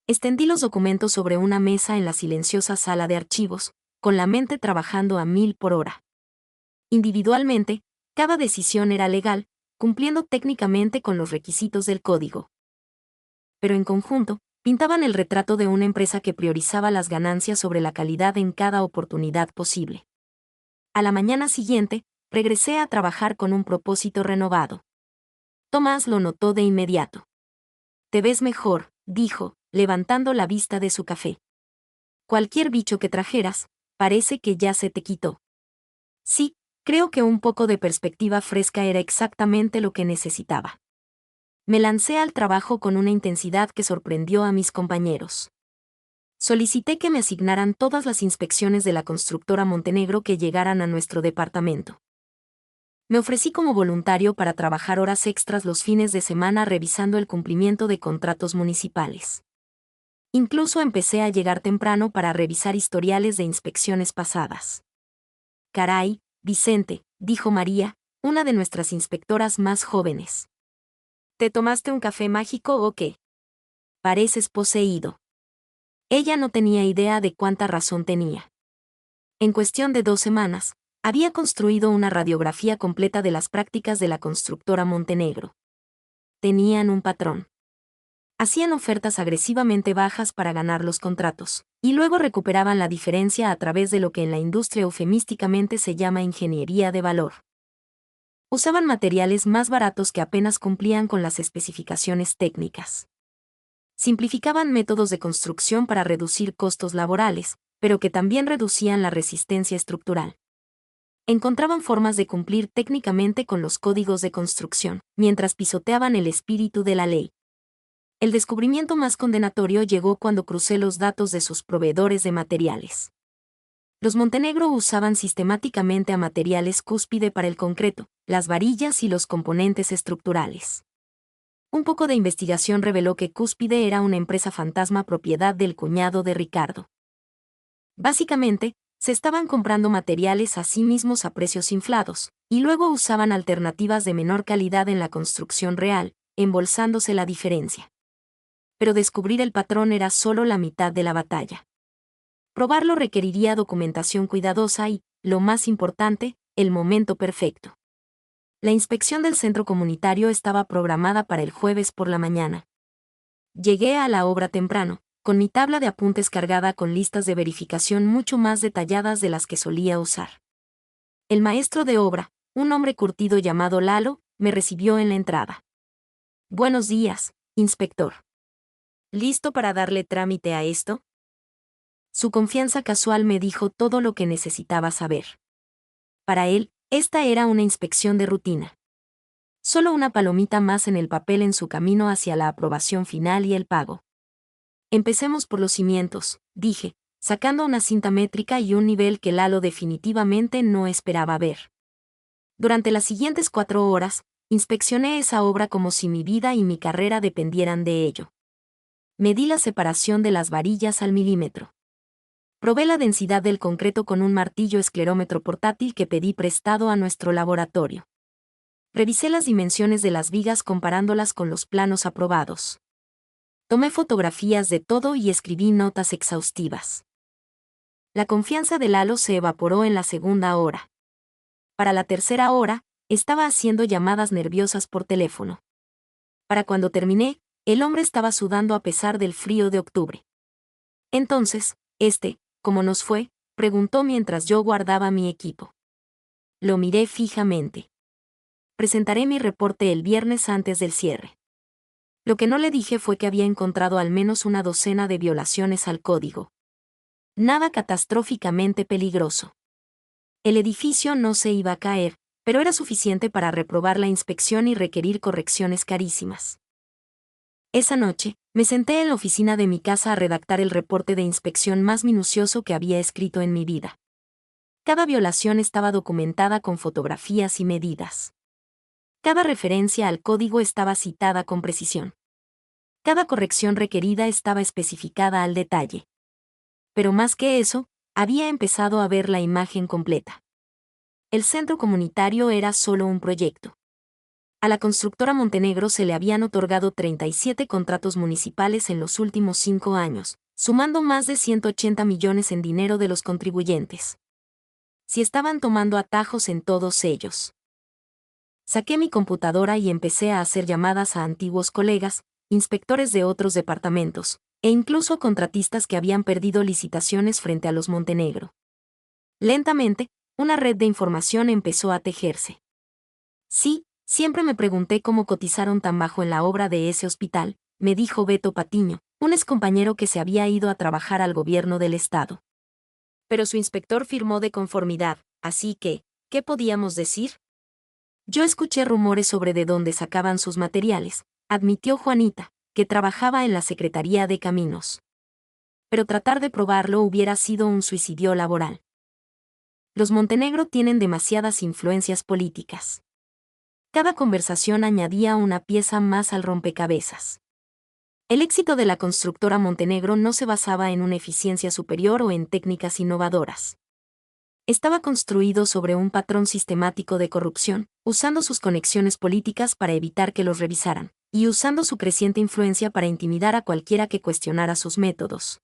Extendí los documentos sobre una mesa en la silenciosa sala de archivos, con la mente trabajando a 1000 por hora. Individualmente, cada decisión era legal, cumpliendo técnicamente con los requisitos del código. Pero en conjunto, pintaban el retrato de una empresa que priorizaba las ganancias sobre la calidad en cada oportunidad posible. A la mañana siguiente, regresé a trabajar con un propósito renovado. Tomás lo notó de inmediato. «Te ves mejor», dijo, levantando la vista de su café. «Cualquier bicho que trajeras, parece que ya se te quitó». Sí, creo que un poco de perspectiva fresca era exactamente lo que necesitaba. Me lancé al trabajo con una intensidad que sorprendió a mis compañeros. Solicité que me asignaran todas las inspecciones de la constructora Montenegro que llegaran a nuestro departamento. Me ofrecí como voluntario para trabajar horas extras los fines de semana revisando el cumplimiento de contratos municipales. Incluso empecé a llegar temprano para revisar historiales de inspecciones pasadas. «Caray, Vicente», dijo María, una de nuestras inspectoras más jóvenes. «¿Te tomaste un café mágico o qué? Pareces poseído». Ella no tenía idea de cuánta razón tenía. En cuestión de 2 semanas, había construido una radiografía completa de las prácticas de la constructora Montenegro. Tenían un patrón. Hacían ofertas agresivamente bajas para ganar los contratos, y luego recuperaban la diferencia a través de lo que en la industria eufemísticamente se llama ingeniería de valor. Usaban materiales más baratos que apenas cumplían con las especificaciones técnicas. Simplificaban métodos de construcción para reducir costos laborales, pero que también reducían la resistencia estructural. Encontraban formas de cumplir técnicamente con los códigos de construcción, mientras pisoteaban el espíritu de la ley. El descubrimiento más condenatorio llegó cuando crucé los datos de sus proveedores de materiales. Los Montenegro usaban sistemáticamente a materiales cúspide para el concreto, las varillas y los componentes estructurales. Un poco de investigación reveló que Cúspide era una empresa fantasma propiedad del cuñado de Ricardo. Básicamente, se estaban comprando materiales a sí mismos a precios inflados, y luego usaban alternativas de menor calidad en la construcción real, embolsándose la diferencia. Pero descubrir el patrón era solo la mitad de la batalla. Probarlo requeriría documentación cuidadosa y, lo más importante, el momento perfecto. La inspección del centro comunitario estaba programada para el jueves por la mañana. Llegué a la obra temprano, con mi tabla de apuntes cargada con listas de verificación mucho más detalladas de las que solía usar. El maestro de obra, un hombre curtido llamado Lalo, me recibió en la entrada. «Buenos días, inspector. ¿Listo para darle trámite a esto?». Su confianza casual me dijo todo lo que necesitaba saber. Para él, esta era una inspección de rutina. Solo una palomita más en el papel en su camino hacia la aprobación final y el pago. «Empecemos por los cimientos», dije, sacando una cinta métrica y un nivel que Lalo definitivamente no esperaba ver. Durante las siguientes 4 horas, inspeccioné esa obra como si mi vida y mi carrera dependieran de ello. Medí la separación de las varillas al milímetro. Probé la densidad del concreto con un martillo esclerómetro portátil que pedí prestado a nuestro laboratorio. Revisé las dimensiones de las vigas comparándolas con los planos aprobados. Tomé fotografías de todo y escribí notas exhaustivas. La confianza de Lalo se evaporó en la segunda hora. Para la tercera hora, estaba haciendo llamadas nerviosas por teléfono. Para cuando terminé, el hombre estaba sudando a pesar del frío de octubre. Entonces, ¿cómo nos fue?, preguntó mientras yo guardaba mi equipo. Lo miré fijamente. Presentaré mi reporte el viernes antes del cierre. Lo que no le dije fue que había encontrado al menos una docena de violaciones al código. Nada catastróficamente peligroso. El edificio no se iba a caer, pero era suficiente para reprobar la inspección y requerir correcciones carísimas. Esa noche, me senté en la oficina de mi casa a redactar el reporte de inspección más minucioso que había escrito en mi vida. Cada violación estaba documentada con fotografías y medidas. Cada referencia al código estaba citada con precisión. Cada corrección requerida estaba especificada al detalle. Pero más que eso, había empezado a ver la imagen completa. El centro comunitario era solo un proyecto. A la constructora Montenegro se le habían otorgado 37 contratos municipales en los últimos 5 años, sumando más de 180 millones en dinero de los contribuyentes. Si estaban tomando atajos en todos ellos. Saqué mi computadora y empecé a hacer llamadas a antiguos colegas, inspectores de otros departamentos, e incluso a contratistas que habían perdido licitaciones frente a los Montenegro. Lentamente, una red de información empezó a tejerse. Sí, Siempre me pregunté cómo cotizaron tan bajo en la obra de ese hospital, me dijo Beto Patiño, un excompañero que se había ido a trabajar al gobierno del estado. Pero su inspector firmó de conformidad, así que, ¿qué podíamos decir? Yo escuché rumores sobre de dónde sacaban sus materiales, admitió Juanita, que trabajaba en la Secretaría de Caminos. Pero tratar de probarlo hubiera sido un suicidio laboral. Los Montenegro tienen demasiadas influencias políticas. Cada conversación añadía una pieza más al rompecabezas. El éxito de la constructora Montenegro no se basaba en una eficiencia superior o en técnicas innovadoras. Estaba construido sobre un patrón sistemático de corrupción, usando sus conexiones políticas para evitar que los revisaran, y usando su creciente influencia para intimidar a cualquiera que cuestionara sus métodos.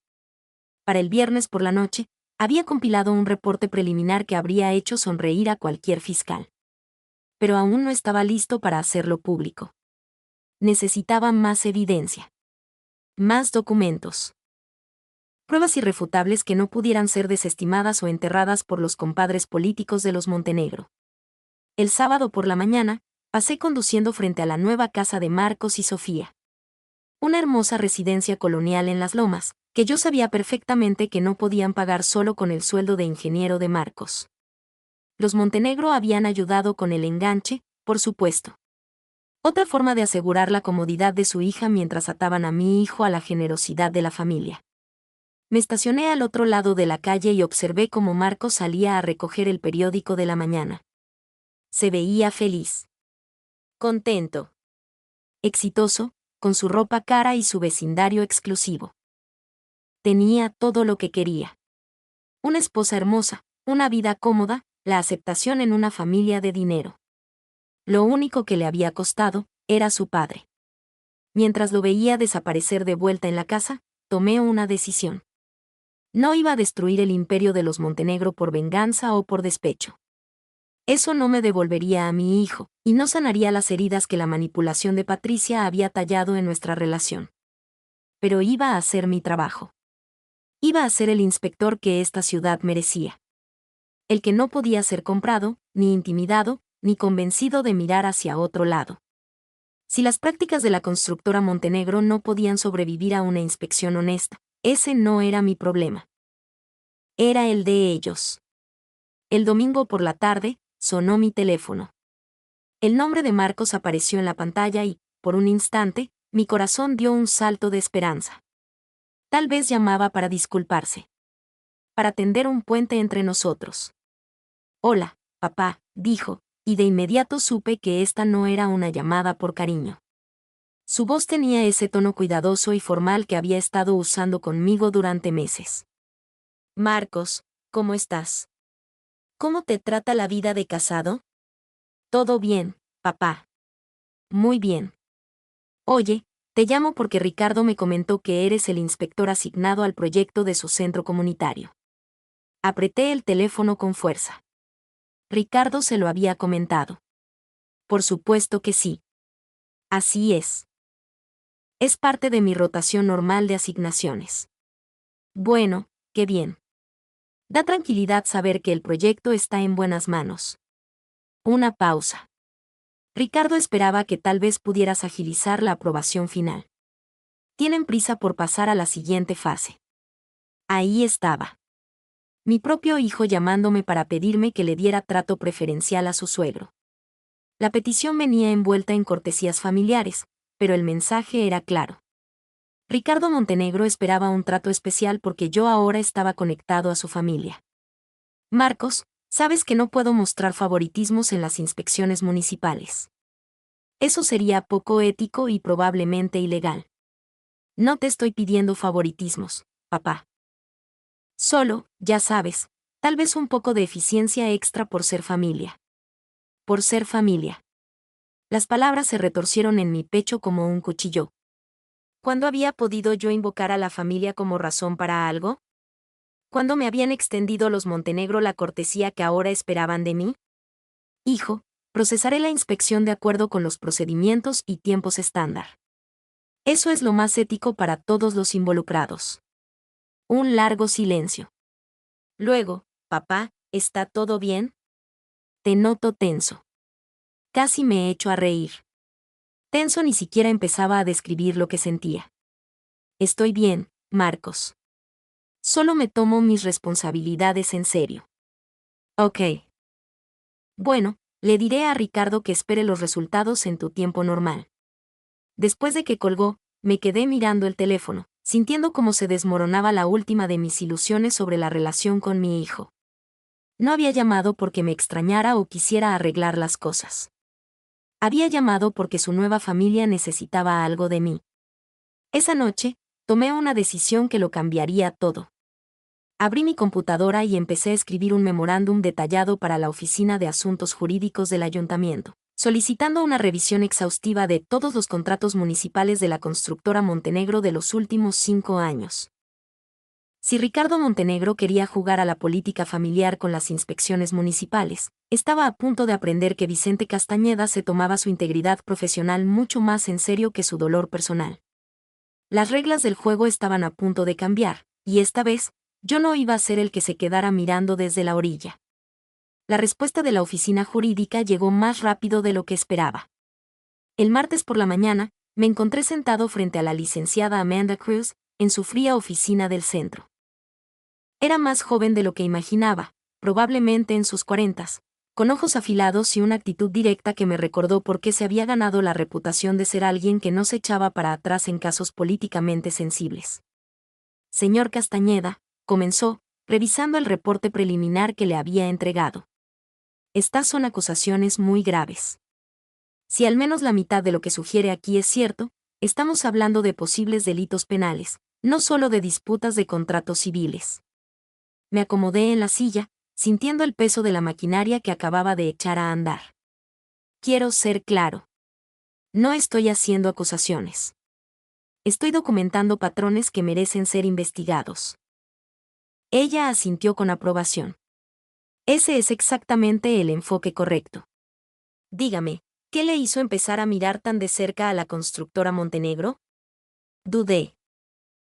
Para el viernes por la noche, había compilado un reporte preliminar que habría hecho sonreír a cualquier fiscal. Pero aún no estaba listo para hacerlo público. Necesitaba más evidencia. Más documentos. Pruebas irrefutables que no pudieran ser desestimadas o enterradas por los compadres políticos de los Montenegro. El sábado por la mañana, pasé conduciendo frente a la nueva casa de Marcos y Sofía. Una hermosa residencia colonial en Las Lomas, que yo sabía perfectamente que no podían pagar solo con el sueldo de ingeniero de Marcos. Los Montenegro habían ayudado con el enganche, por supuesto. Otra forma de asegurar la comodidad de su hija mientras ataban a mi hijo a la generosidad de la familia. Me estacioné al otro lado de la calle y observé cómo Marcos salía a recoger el periódico de la mañana. Se veía feliz. Contento. Exitoso, con su ropa cara y su vecindario exclusivo. Tenía todo lo que quería. Una esposa hermosa, una vida cómoda, la aceptación en una familia de dinero. Lo único que le había costado, era su padre. Mientras lo veía desaparecer de vuelta en la casa, tomé una decisión. No iba a destruir el imperio de los Montenegro por venganza o por despecho. Eso no me devolvería a mi hijo, y no sanaría las heridas que la manipulación de Patricia había tallado en nuestra relación. Pero iba a hacer mi trabajo. Iba a ser el inspector que esta ciudad merecía. El que no podía ser comprado, ni intimidado, ni convencido de mirar hacia otro lado. Si las prácticas de la constructora Montenegro no podían sobrevivir a una inspección honesta, ese no era mi problema. Era el de ellos. El domingo por la tarde, sonó mi teléfono. El nombre de Marcos apareció en la pantalla y, por un instante, mi corazón dio un salto de esperanza. Tal vez llamaba para disculparse. Para tender un puente entre nosotros. Hola, papá, dijo, y de inmediato supe que esta no era una llamada por cariño. Su voz tenía ese tono cuidadoso y formal que había estado usando conmigo durante meses. Marcos, ¿cómo estás? ¿Cómo te trata la vida de casado? Todo bien, papá. Muy bien. Oye, te llamo porque Ricardo me comentó que eres el inspector asignado al proyecto de su centro comunitario. Apreté el teléfono con fuerza. Ricardo se lo había comentado. Por supuesto que sí. Así es. Es parte de mi rotación normal de asignaciones. Bueno, qué bien. Da tranquilidad saber que el proyecto está en buenas manos. Una pausa. Ricardo esperaba que tal vez pudieras agilizar la aprobación final. Tienen prisa por pasar a la siguiente fase. Ahí estaba. Mi propio hijo llamándome para pedirme que le diera trato preferencial a su suegro. La petición venía envuelta en cortesías familiares, pero el mensaje era claro. Ricardo Montenegro esperaba un trato especial porque yo ahora estaba conectado a su familia. Marcos, sabes que no puedo mostrar favoritismos en las inspecciones municipales. Eso sería poco ético y probablemente ilegal. No te estoy pidiendo favoritismos, papá. Solo, ya sabes, tal vez un poco de eficiencia extra por ser familia. Por ser familia. Las palabras se retorcieron en mi pecho como un cuchillo. ¿Cuándo había podido yo invocar a la familia como razón para algo? ¿Cuándo me habían extendido los Montenegro la cortesía que ahora esperaban de mí? Hijo, procesaré la inspección de acuerdo con los procedimientos y tiempos estándar. Eso es lo más ético para todos los involucrados. Un largo silencio. Luego, papá, ¿está todo bien? Te noto tenso. Casi me echo a reír. Tenso, ni siquiera empezaba a describir lo que sentía. Estoy bien, Marcos. Solo me tomo mis responsabilidades en serio. Ok. Bueno, le diré a Ricardo que espere los resultados en tu tiempo normal. Después de que colgó, me quedé mirando el teléfono, sintiendo cómo se desmoronaba la última de mis ilusiones sobre la relación con mi hijo. No había llamado porque me extrañara o quisiera arreglar las cosas. Había llamado porque su nueva familia necesitaba algo de mí. Esa noche, tomé una decisión que lo cambiaría todo. Abrí mi computadora y empecé a escribir un memorándum detallado para la Oficina de Asuntos Jurídicos del Ayuntamiento, solicitando una revisión exhaustiva de todos los contratos municipales de la constructora Montenegro de los últimos 5 años. Si Ricardo Montenegro quería jugar a la política familiar con las inspecciones municipales, estaba a punto de aprender que Vicente Castañeda se tomaba su integridad profesional mucho más en serio que su dolor personal. Las reglas del juego estaban a punto de cambiar, y esta vez, yo no iba a ser el que se quedara mirando desde la orilla. La respuesta de la oficina jurídica llegó más rápido de lo que esperaba. El martes por la mañana, me encontré sentado frente a la licenciada Amanda Cruz, en su fría oficina del centro. Era más joven de lo que imaginaba, probablemente en sus 40, con ojos afilados y una actitud directa que me recordó por qué se había ganado la reputación de ser alguien que no se echaba para atrás en casos políticamente sensibles. Señor Castañeda, comenzó, revisando el reporte preliminar que le había entregado. Estas son acusaciones muy graves. Si al menos la mitad de lo que sugiere aquí es cierto, estamos hablando de posibles delitos penales, no solo de disputas de contratos civiles. Me acomodé en la silla, sintiendo el peso de la maquinaria que acababa de echar a andar. Quiero ser claro. No estoy haciendo acusaciones. Estoy documentando patrones que merecen ser investigados. Ella asintió con aprobación. Ese es exactamente el enfoque correcto. Dígame, ¿qué le hizo empezar a mirar tan de cerca a la constructora Montenegro? Dudé.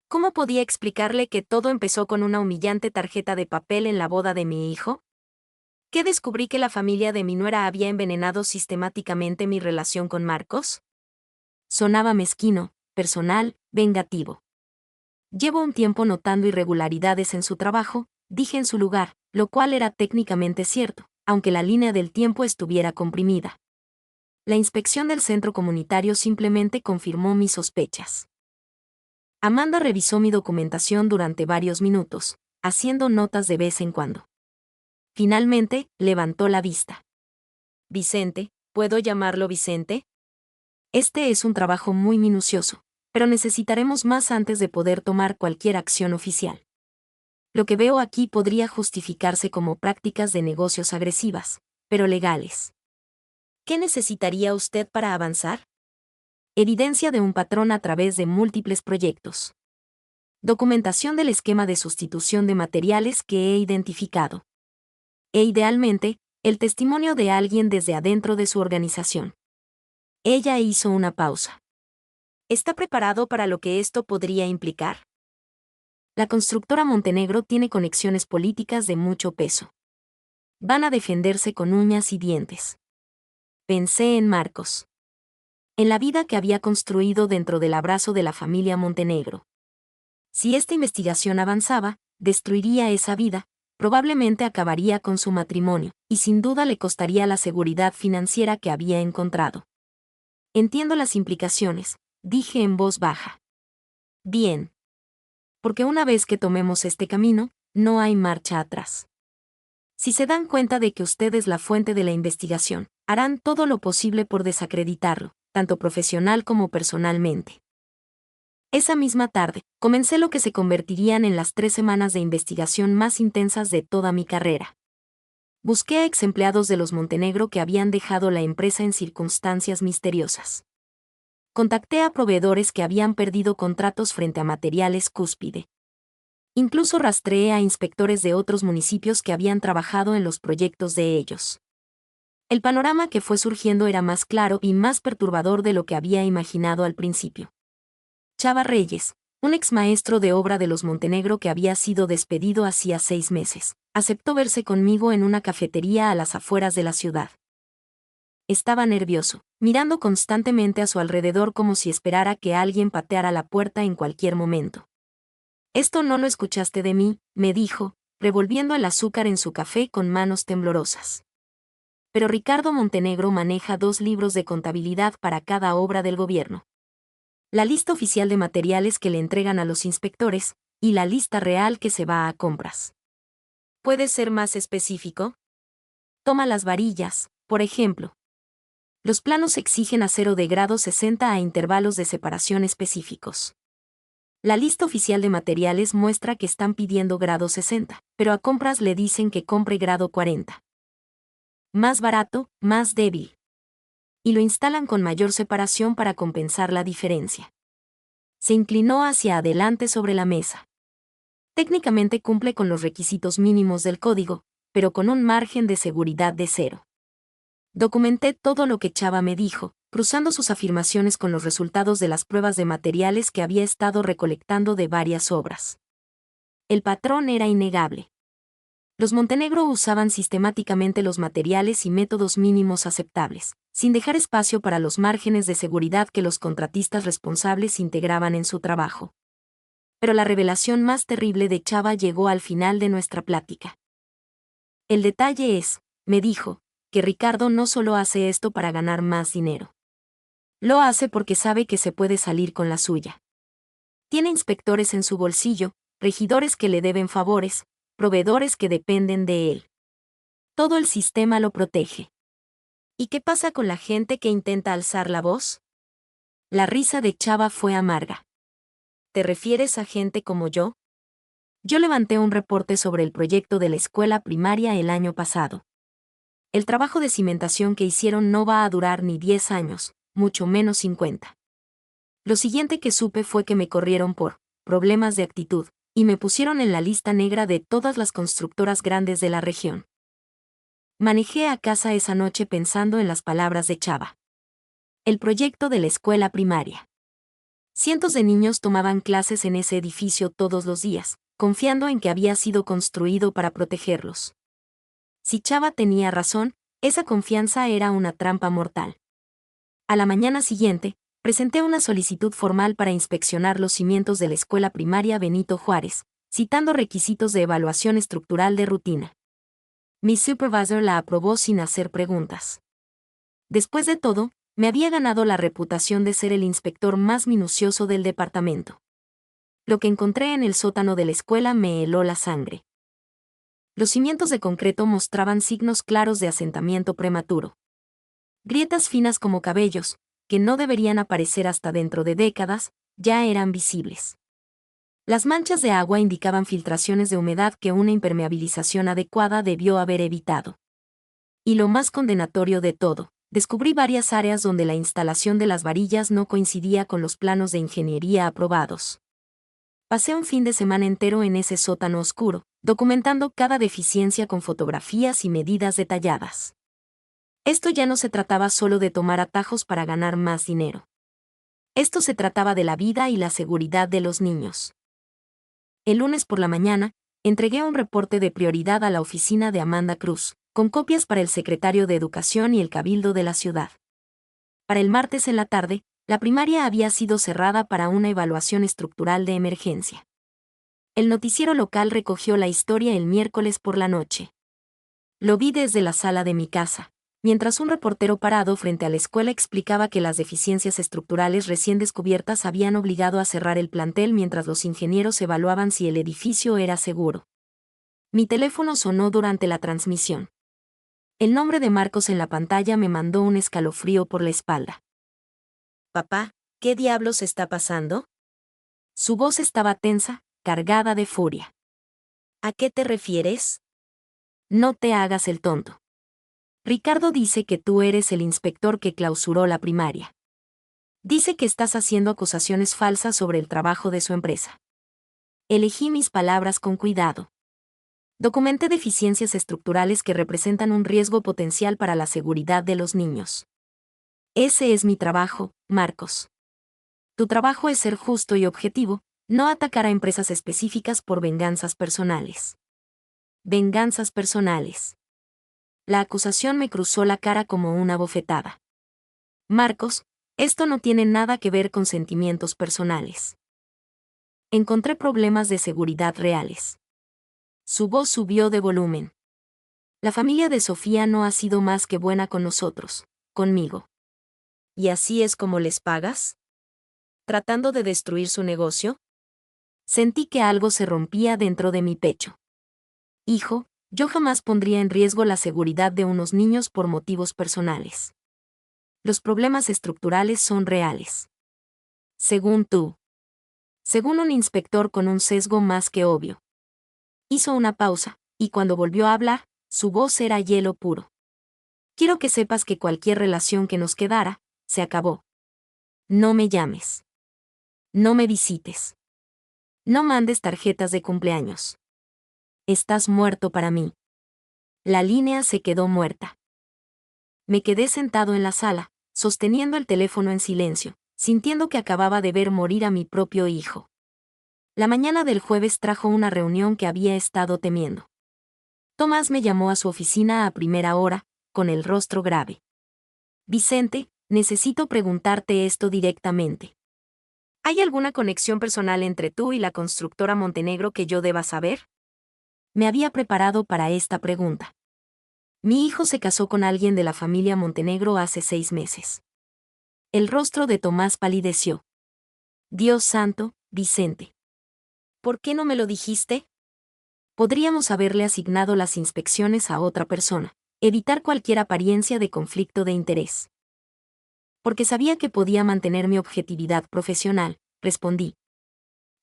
¿Cómo podía explicarle que todo empezó con una humillante tarjeta de papel en la boda de mi hijo? ¿Qué descubrí que la familia de mi nuera había envenenado sistemáticamente mi relación con Marcos? Sonaba mezquino, personal, vengativo. Llevo un tiempo notando irregularidades en su trabajo, dije en su lugar, lo cual era técnicamente cierto, aunque la línea del tiempo estuviera comprimida. La inspección del centro comunitario simplemente confirmó mis sospechas. Amanda revisó mi documentación durante varios minutos, haciendo notas de vez en cuando. Finalmente, levantó la vista. Vicente, ¿puedo llamarlo Vicente? Este es un trabajo muy minucioso, pero necesitaremos más antes de poder tomar cualquier acción oficial. Lo que veo aquí podría justificarse como prácticas de negocios agresivas, pero legales. ¿Qué necesitaría usted para avanzar? Evidencia de un patrón a través de múltiples proyectos. Documentación del esquema de sustitución de materiales que he identificado. E idealmente, el testimonio de alguien desde adentro de su organización. Ella hizo una pausa. ¿Está preparado para lo que esto podría implicar? La constructora Montenegro tiene conexiones políticas de mucho peso. Van a defenderse con uñas y dientes. Pensé en Marcos. En la vida que había construido dentro del abrazo de la familia Montenegro. Si esta investigación avanzaba, destruiría esa vida, probablemente acabaría con su matrimonio, y sin duda le costaría la seguridad financiera que había encontrado. Entiendo las implicaciones, dije en voz baja. Bien. Porque una vez que tomemos este camino, no hay marcha atrás. Si se dan cuenta de que usted es la fuente de la investigación, harán todo lo posible por desacreditarlo, tanto profesional como personalmente. Esa misma tarde, comencé lo que se convertirían en las 3 semanas de investigación más intensas de toda mi carrera. Busqué a ex empleados de los Montenegro que habían dejado la empresa en circunstancias misteriosas. Contacté a proveedores que habían perdido contratos frente a Materiales Cúspide. Incluso rastreé a inspectores de otros municipios que habían trabajado en los proyectos de ellos. El panorama que fue surgiendo era más claro y más perturbador de lo que había imaginado al principio. Chava Reyes, un ex maestro de obra de los Montenegro que había sido despedido hacía 6 meses, aceptó verse conmigo en una cafetería a las afueras de la ciudad. Estaba nervioso, mirando constantemente a su alrededor como si esperara que alguien pateara la puerta en cualquier momento. «Esto no lo escuchaste de mí», me dijo, revolviendo el azúcar en su café con manos temblorosas. Pero Ricardo Montenegro maneja 2 libros de contabilidad para cada obra del gobierno. La lista oficial de materiales que le entregan a los inspectores, y la lista real que se va a compras. ¿Puedes ser más específico? Toma las varillas, por ejemplo. Los planos exigen acero de grado 60 a intervalos de separación específicos. La lista oficial de materiales muestra que están pidiendo grado 60, pero a compras le dicen que compre grado 40. Más barato, más débil. Y lo instalan con mayor separación para compensar la diferencia. Se inclinó hacia adelante sobre la mesa. Técnicamente cumple con los requisitos mínimos del código, pero con un margen de seguridad de 0. Documenté todo lo que Chava me dijo, cruzando sus afirmaciones con los resultados de las pruebas de materiales que había estado recolectando de varias obras. El patrón era innegable. Los Montenegro usaban sistemáticamente los materiales y métodos mínimos aceptables, sin dejar espacio para los márgenes de seguridad que los contratistas responsables integraban en su trabajo. Pero la revelación más terrible de Chava llegó al final de nuestra plática. El detalle es, me dijo, que Ricardo no solo hace esto para ganar más dinero. Lo hace porque sabe que se puede salir con la suya. Tiene inspectores en su bolsillo, regidores que le deben favores, proveedores que dependen de él. Todo el sistema lo protege. ¿Y qué pasa con la gente que intenta alzar la voz? La risa de Chava fue amarga. ¿Te refieres a gente como yo? Yo levanté un reporte sobre el proyecto de la escuela primaria el año pasado. El trabajo de cimentación que hicieron no va a durar ni 10 años, mucho menos 50. Lo siguiente que supe fue que me corrieron por problemas de actitud, y me pusieron en la lista negra de todas las constructoras grandes de la región. Manejé a casa esa noche pensando en las palabras de Chava. El proyecto de la escuela primaria. Cientos de niños tomaban clases en ese edificio todos los días, confiando en que había sido construido para protegerlos. Si Chava tenía razón, esa confianza era una trampa mortal. A la mañana siguiente, presenté una solicitud formal para inspeccionar los cimientos de la escuela primaria Benito Juárez, citando requisitos de evaluación estructural de rutina. Mi supervisor la aprobó sin hacer preguntas. Después de todo, me había ganado la reputación de ser el inspector más minucioso del departamento. Lo que encontré en el sótano de la escuela me heló la sangre. Los cimientos de concreto mostraban signos claros de asentamiento prematuro. Grietas finas como cabellos, que no deberían aparecer hasta dentro de décadas, ya eran visibles. Las manchas de agua indicaban filtraciones de humedad que una impermeabilización adecuada debió haber evitado. Y lo más condenatorio de todo, descubrí varias áreas donde la instalación de las varillas no coincidía con los planos de ingeniería aprobados. Pasé un fin de semana entero en ese sótano oscuro, documentando cada deficiencia con fotografías y medidas detalladas. Esto ya no se trataba solo de tomar atajos para ganar más dinero. Esto se trataba de la vida y la seguridad de los niños. El lunes por la mañana, entregué un reporte de prioridad a la oficina de Amanda Cruz, con copias para el secretario de Educación y el Cabildo de la ciudad. Para el martes en la tarde, la primaria había sido cerrada para una evaluación estructural de emergencia. El noticiero local recogió la historia el miércoles por la noche. Lo vi desde la sala de mi casa, mientras un reportero parado frente a la escuela explicaba que las deficiencias estructurales recién descubiertas habían obligado a cerrar el plantel mientras los ingenieros evaluaban si el edificio era seguro. Mi teléfono sonó durante la transmisión. El nombre de Marcos en la pantalla me mandó un escalofrío por la espalda. «Papá, ¿qué diablos está pasando?» Su voz estaba tensa, cargada de furia. «¿A qué te refieres?» «No te hagas el tonto. Ricardo dice que tú eres el inspector que clausuró la primaria. Dice que estás haciendo acusaciones falsas sobre el trabajo de su empresa». Elegí mis palabras con cuidado. Documenté deficiencias estructurales que representan un riesgo potencial para la seguridad de los niños. Ese es mi trabajo, Marcos. Tu trabajo es ser justo y objetivo, no atacar a empresas específicas por venganzas personales. Venganzas personales. La acusación me cruzó la cara como una bofetada. Marcos, esto no tiene nada que ver con sentimientos personales. Encontré problemas de seguridad reales. Su voz subió de volumen. La familia de Sofía no ha sido más que buena con nosotros, conmigo. ¿Y así es como les pagas? ¿Tratando de destruir su negocio? Sentí que algo se rompía dentro de mi pecho. Hijo, yo jamás pondría en riesgo la seguridad de unos niños por motivos personales. Los problemas estructurales son reales. Según tú. Según un inspector con un sesgo más que obvio. Hizo una pausa, y cuando volvió a hablar, su voz era hielo puro. Quiero que sepas que cualquier relación que nos quedara, se acabó. No me llames. No me visites. No mandes tarjetas de cumpleaños. Estás muerto para mí. La línea se quedó muerta. Me quedé sentado en la sala, sosteniendo el teléfono en silencio, sintiendo que acababa de ver morir a mi propio hijo. La mañana del jueves trajo una reunión que había estado temiendo. Tomás me llamó a su oficina a primera hora, con el rostro grave. Vicente, necesito preguntarte esto directamente. ¿Hay alguna conexión personal entre tú y la constructora Montenegro que yo deba saber? Me había preparado para esta pregunta. Mi hijo se casó con alguien de la familia Montenegro hace 6 meses. El rostro de Tomás palideció. Dios santo, Vicente. ¿Por qué no me lo dijiste? Podríamos haberle asignado las inspecciones a otra persona, evitar cualquier apariencia de conflicto de interés. Porque sabía que podía mantener mi objetividad profesional, respondí.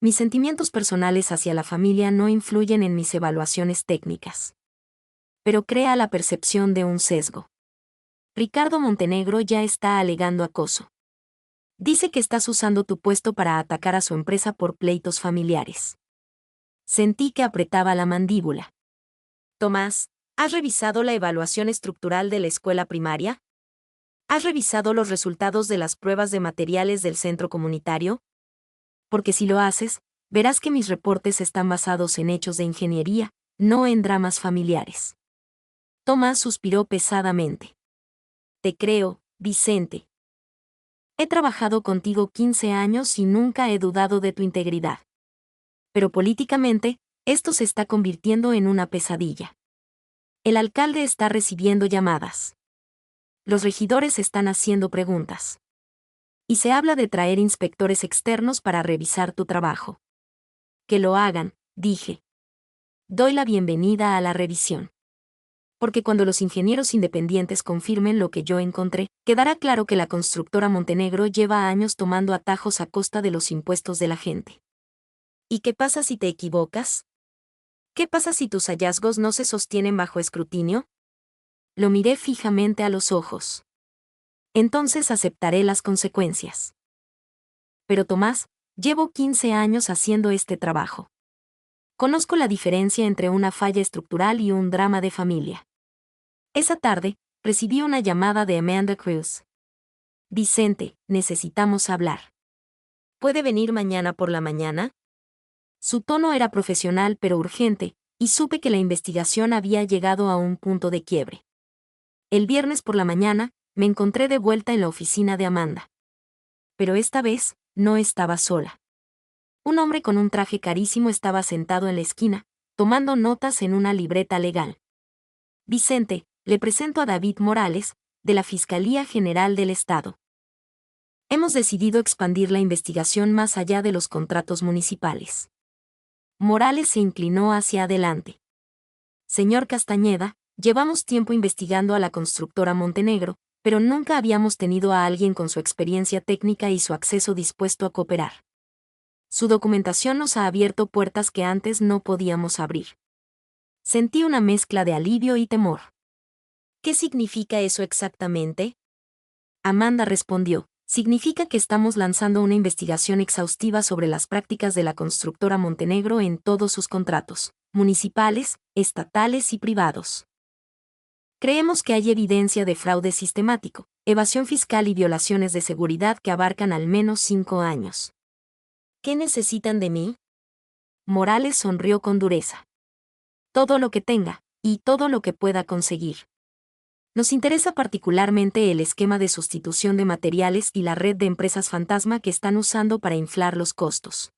Mis sentimientos personales hacia la familia no influyen en mis evaluaciones técnicas. Pero crea la percepción de un sesgo. Ricardo Montenegro ya está alegando acoso. Dice que estás usando tu puesto para atacar a su empresa por pleitos familiares. Sentí que apretaba la mandíbula. Tomás, ¿has revisado la evaluación estructural de la escuela primaria? ¿Has revisado los resultados de las pruebas de materiales del centro comunitario? Porque si lo haces, verás que mis reportes están basados en hechos de ingeniería, no en dramas familiares. Tomás suspiró pesadamente. Te creo, Vicente. He trabajado contigo 15 años y nunca he dudado de tu integridad. Pero políticamente, esto se está convirtiendo en una pesadilla. El alcalde está recibiendo llamadas. Los regidores están haciendo preguntas. Y se habla de traer inspectores externos para revisar tu trabajo. Que lo hagan, dije. Doy la bienvenida a la revisión. Porque cuando los ingenieros independientes confirmen lo que yo encontré, quedará claro que la constructora Montenegro lleva años tomando atajos a costa de los impuestos de la gente. ¿Y qué pasa si te equivocas? ¿Qué pasa si tus hallazgos no se sostienen bajo escrutinio? Lo miré fijamente a los ojos. Entonces aceptaré las consecuencias. Pero Tomás, llevo 15 años haciendo este trabajo. Conozco la diferencia entre una falla estructural y un drama de familia. Esa tarde, recibí una llamada de Amanda Cruz. Vicente, necesitamos hablar. ¿Puede venir mañana por la mañana? Su tono era profesional pero urgente, y supe que la investigación había llegado a un punto de quiebre. El viernes por la mañana, me encontré de vuelta en la oficina de Amanda. Pero esta vez, no estaba sola. Un hombre con un traje carísimo estaba sentado en la esquina, tomando notas en una libreta legal. Vicente, le presento a David Morales, de la Fiscalía General del Estado. Hemos decidido expandir la investigación más allá de los contratos municipales. Morales se inclinó hacia adelante. Señor Castañeda, llevamos tiempo investigando a la constructora Montenegro, pero nunca habíamos tenido a alguien con su experiencia técnica y su acceso dispuesto a cooperar. Su documentación nos ha abierto puertas que antes no podíamos abrir. Sentí una mezcla de alivio y temor. ¿Qué significa eso exactamente? Amanda respondió, significa que estamos lanzando una investigación exhaustiva sobre las prácticas de la constructora Montenegro en todos sus contratos, municipales, estatales y privados. Creemos que hay evidencia de fraude sistemático, evasión fiscal y violaciones de seguridad que abarcan al menos 5 años. ¿Qué necesitan de mí? Morales sonrió con dureza. Todo lo que tenga, y todo lo que pueda conseguir. Nos interesa particularmente el esquema de sustitución de materiales y la red de empresas fantasma que están usando para inflar los costos.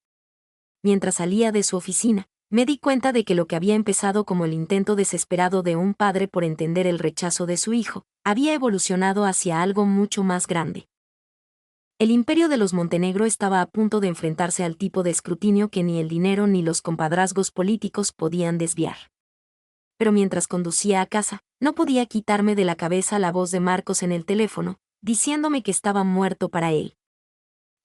Mientras salía de su oficina, me di cuenta de que lo que había empezado como el intento desesperado de un padre por entender el rechazo de su hijo, había evolucionado hacia algo mucho más grande. El imperio de los Montenegro estaba a punto de enfrentarse al tipo de escrutinio que ni el dinero ni los compadrazgos políticos podían desviar. Pero mientras conducía a casa, no podía quitarme de la cabeza la voz de Marcos en el teléfono, diciéndome que estaba muerto para él.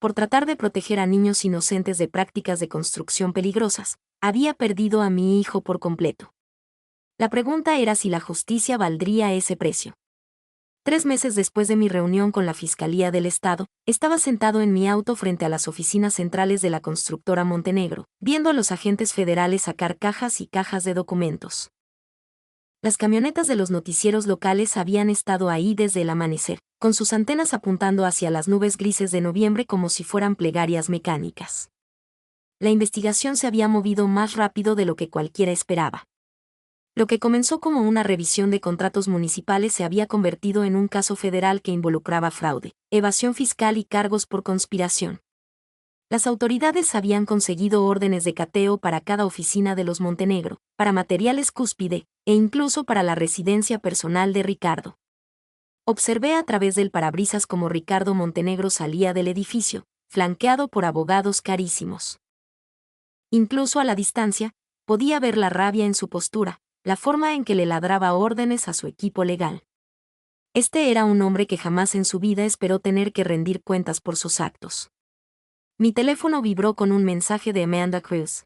Por tratar de proteger a niños inocentes de prácticas de construcción peligrosas, había perdido a mi hijo por completo. La pregunta era si la justicia valdría ese precio. 3 meses después de mi reunión con la Fiscalía del Estado, estaba sentado en mi auto frente a las oficinas centrales de la constructora Montenegro, viendo a los agentes federales sacar cajas y cajas de documentos. Las camionetas de los noticieros locales habían estado ahí desde el amanecer, con sus antenas apuntando hacia las nubes grises de noviembre como si fueran plegarias mecánicas. La investigación se había movido más rápido de lo que cualquiera esperaba. Lo que comenzó como una revisión de contratos municipales se había convertido en un caso federal que involucraba fraude, evasión fiscal y cargos por conspiración. Las autoridades habían conseguido órdenes de cateo para cada oficina de los Montenegro, para materiales Cúspide, e incluso para la residencia personal de Ricardo. Observé a través del parabrisas cómo Ricardo Montenegro salía del edificio, flanqueado por abogados carísimos. Incluso a la distancia, podía ver la rabia en su postura, la forma en que le ladraba órdenes a su equipo legal. Este era un hombre que jamás en su vida esperó tener que rendir cuentas por sus actos. Mi teléfono vibró con un mensaje de Amanda Cruz.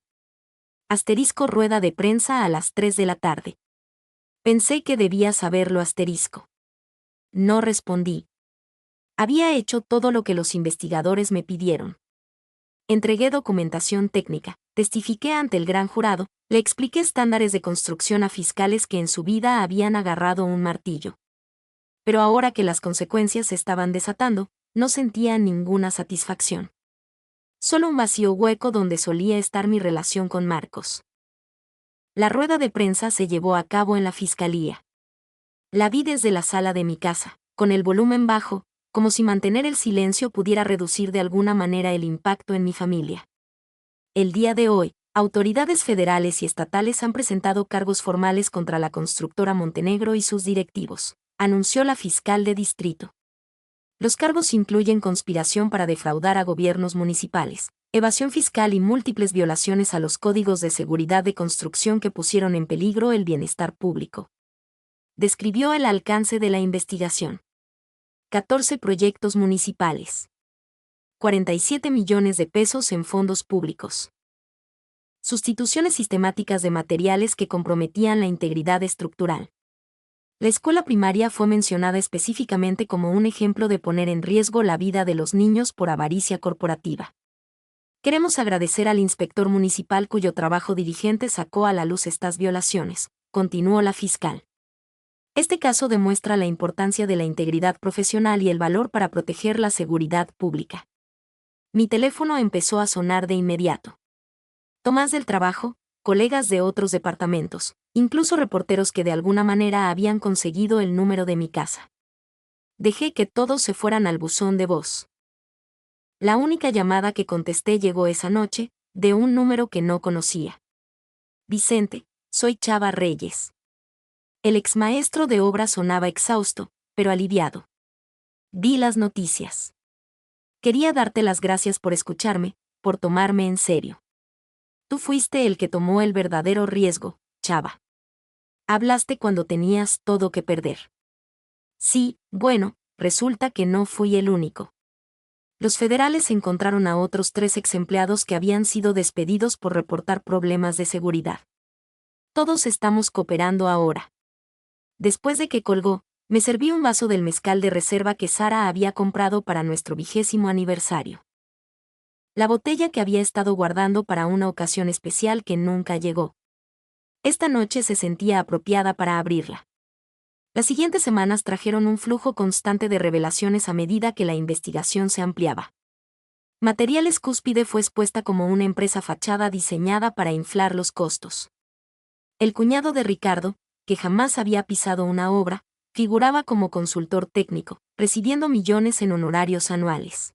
* rueda de prensa a las 3 de la tarde. Pensé que debía saberlo *. No respondí. Había hecho todo lo que los investigadores me pidieron. Entregué documentación técnica, testifiqué ante el gran jurado, le expliqué estándares de construcción a fiscales que en su vida habían agarrado un martillo. Pero ahora que las consecuencias se estaban desatando, no sentía ninguna satisfacción. Solo un vacío hueco donde solía estar mi relación con Marcos. La rueda de prensa se llevó a cabo en la fiscalía. La vi desde la sala de mi casa, con el volumen bajo, como si mantener el silencio pudiera reducir de alguna manera el impacto en mi familia. El día de hoy, autoridades federales y estatales han presentado cargos formales contra la constructora Montenegro y sus directivos, anunció la fiscal de distrito. Los cargos incluyen conspiración para defraudar a gobiernos municipales, evasión fiscal y múltiples violaciones a los códigos de seguridad de construcción que pusieron en peligro el bienestar público. Describió el alcance de la investigación. 14 proyectos municipales. 47 millones de pesos en fondos públicos. Sustituciones sistemáticas de materiales que comprometían la integridad estructural. La escuela primaria fue mencionada específicamente como un ejemplo de poner en riesgo la vida de los niños por avaricia corporativa. Queremos agradecer al inspector municipal cuyo trabajo diligente sacó a la luz estas violaciones, continuó la fiscal. Este caso demuestra la importancia de la integridad profesional y el valor para proteger la seguridad pública. Mi teléfono empezó a sonar de inmediato. Tomás del trabajo, colegas de otros departamentos, incluso reporteros que de alguna manera habían conseguido el número de mi casa. Dejé que todos se fueran al buzón de voz. La única llamada que contesté llegó esa noche, de un número que no conocía. Vicente, soy Chava Reyes. El exmaestro de obra sonaba exhausto, pero aliviado. Vi las noticias. Quería darte las gracias por escucharme, por tomarme en serio. Tú fuiste el que tomó el verdadero riesgo, Chava. Hablaste cuando tenías todo que perder. Sí, bueno, resulta que no fui el único. Los federales encontraron a otros 3 exempleados que habían sido despedidos por reportar problemas de seguridad. Todos estamos cooperando ahora. Después de que colgó, me serví un vaso del mezcal de reserva que Sara había comprado para nuestro 20º aniversario. La botella que había estado guardando para una ocasión especial que nunca llegó. Esta noche se sentía apropiada para abrirla. Las siguientes semanas trajeron un flujo constante de revelaciones a medida que la investigación se ampliaba. Materiales Cúspide fue expuesta como una empresa fachada diseñada para inflar los costos. El cuñado de Ricardo, que jamás había pisado una obra, Figuraba como consultor técnico, recibiendo millones en honorarios anuales.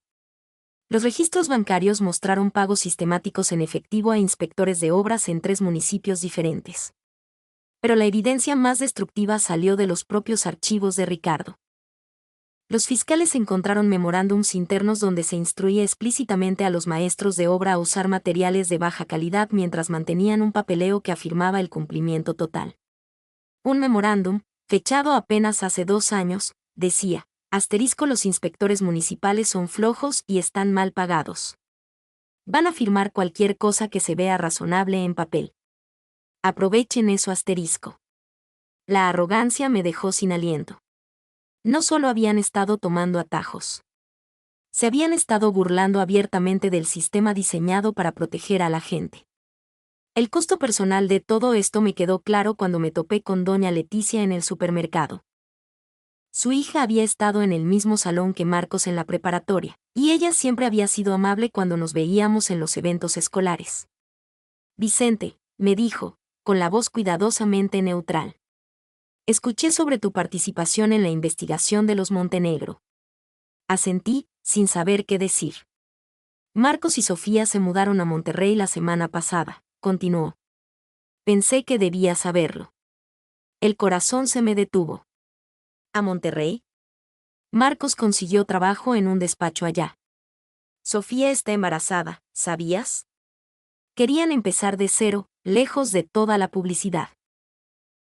Los registros bancarios mostraron pagos sistemáticos en efectivo a inspectores de obras en 3 municipios diferentes. Pero la evidencia más destructiva salió de los propios archivos de Ricardo. Los fiscales encontraron memorándums internos donde se instruía explícitamente a los maestros de obra a usar materiales de baja calidad mientras mantenían un papeleo que afirmaba el cumplimiento total. Un memorándum, fechado apenas hace 2 años, decía: los inspectores municipales son flojos y están mal pagados. Van a firmar cualquier cosa que se vea razonable en papel. Aprovechen eso asterisco. La arrogancia me dejó sin aliento. No solo habían estado tomando atajos. Se habían estado burlando abiertamente del sistema diseñado para proteger a la gente. El costo personal de todo esto me quedó claro cuando me topé con doña Leticia en el supermercado. Su hija había estado en el mismo salón que Marcos en la preparatoria, y ella siempre había sido amable cuando nos veíamos en los eventos escolares. Vicente, me dijo, con la voz cuidadosamente neutral. Escuché sobre tu participación en la investigación de los Montenegro. Asentí, sin saber qué decir. Marcos y Sofía se mudaron a Monterrey la semana pasada, continuó. Pensé que debía saberlo. El corazón se me detuvo. ¿A Monterrey? Marcos consiguió trabajo en un despacho allá. Sofía está embarazada, ¿sabías? Querían empezar de cero, lejos de toda la publicidad.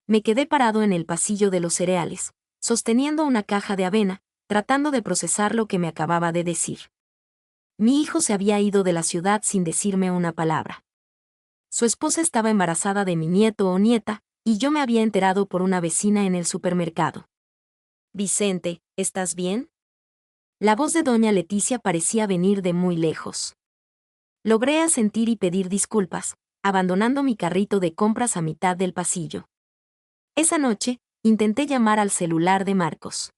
Me quedé parado en el pasillo de los cereales, sosteniendo una caja de avena, tratando de procesar lo que me acababa de decir. Mi hijo se había ido de la ciudad sin decirme una palabra. Su esposa estaba embarazada de mi nieto o nieta, y yo me había enterado por una vecina en el supermercado. Vicente, ¿estás bien? La voz de doña Leticia parecía venir de muy lejos. Logré asentir y pedir disculpas, abandonando mi carrito de compras a mitad del pasillo. Esa noche, intenté llamar al celular de Marcos.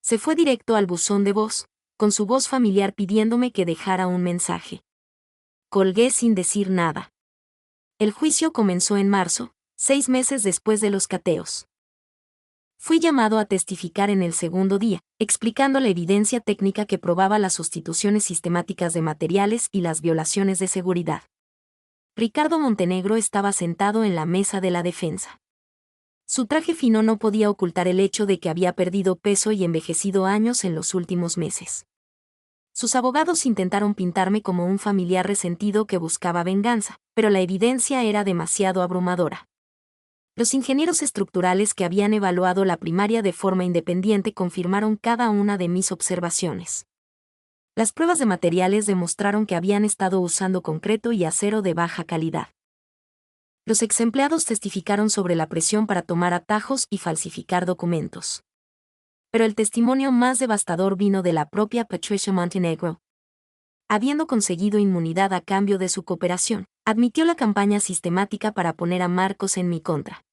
Se fue directo al buzón de voz, con su voz familiar pidiéndome que dejara un mensaje. Colgué sin decir nada. El juicio comenzó en marzo, 6 meses después de los cateos. Fui llamado a testificar en el segundo día, explicando la evidencia técnica que probaba las sustituciones sistemáticas de materiales y las violaciones de seguridad. Ricardo Montenegro estaba sentado en la mesa de la defensa. Su traje fino no podía ocultar el hecho de que había perdido peso y envejecido años en los últimos meses. Sus abogados intentaron pintarme como un familiar resentido que buscaba venganza, pero la evidencia era demasiado abrumadora. Los ingenieros estructurales que habían evaluado la primaria de forma independiente confirmaron cada una de mis observaciones. Las pruebas de materiales demostraron que habían estado usando concreto y acero de baja calidad. Los exempleados testificaron sobre la presión para tomar atajos y falsificar documentos. Pero el testimonio más devastador vino de la propia Patricia Montenegro. Habiendo conseguido inmunidad a cambio de su cooperación, admitió la campaña sistemática para poner a Marcos en mi contra.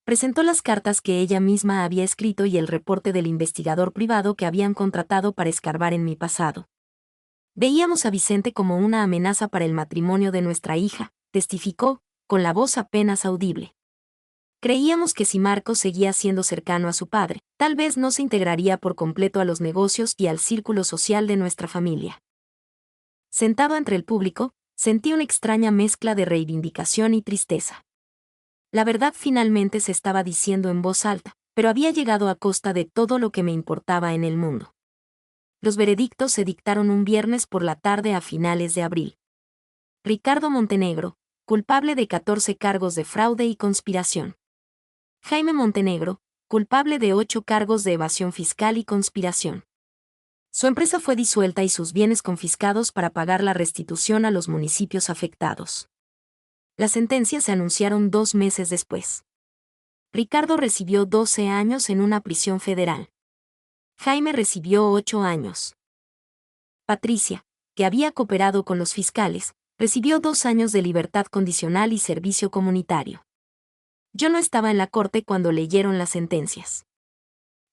Presentó las cartas que ella misma había escrito y el reporte del investigador privado que habían contratado para escarbar en mi pasado. Veíamos a Vicente como una amenaza para el matrimonio de nuestra hija, testificó, con la voz apenas audible. Creíamos que si Marcos seguía siendo cercano a su padre, tal vez no se integraría por completo a los negocios y al círculo social de nuestra familia. Sentado entre el público, sentí una extraña mezcla de reivindicación y tristeza. La verdad finalmente se estaba diciendo en voz alta, pero había llegado a costa de todo lo que me importaba en el mundo. Los veredictos se dictaron un viernes por la tarde a finales de abril. Ricardo Montenegro, culpable de 14 cargos de fraude y conspiración. Jaime Montenegro, culpable de 8 cargos de evasión fiscal y conspiración. Su empresa fue disuelta y sus bienes confiscados para pagar la restitución a los municipios afectados. Las sentencias se anunciaron 2 meses después. Ricardo recibió 12 años en una prisión federal. Jaime recibió 8 años. Patricia, que había cooperado con los fiscales, recibió 2 años de libertad condicional y servicio comunitario. Yo no estaba en la corte cuando leyeron las sentencias.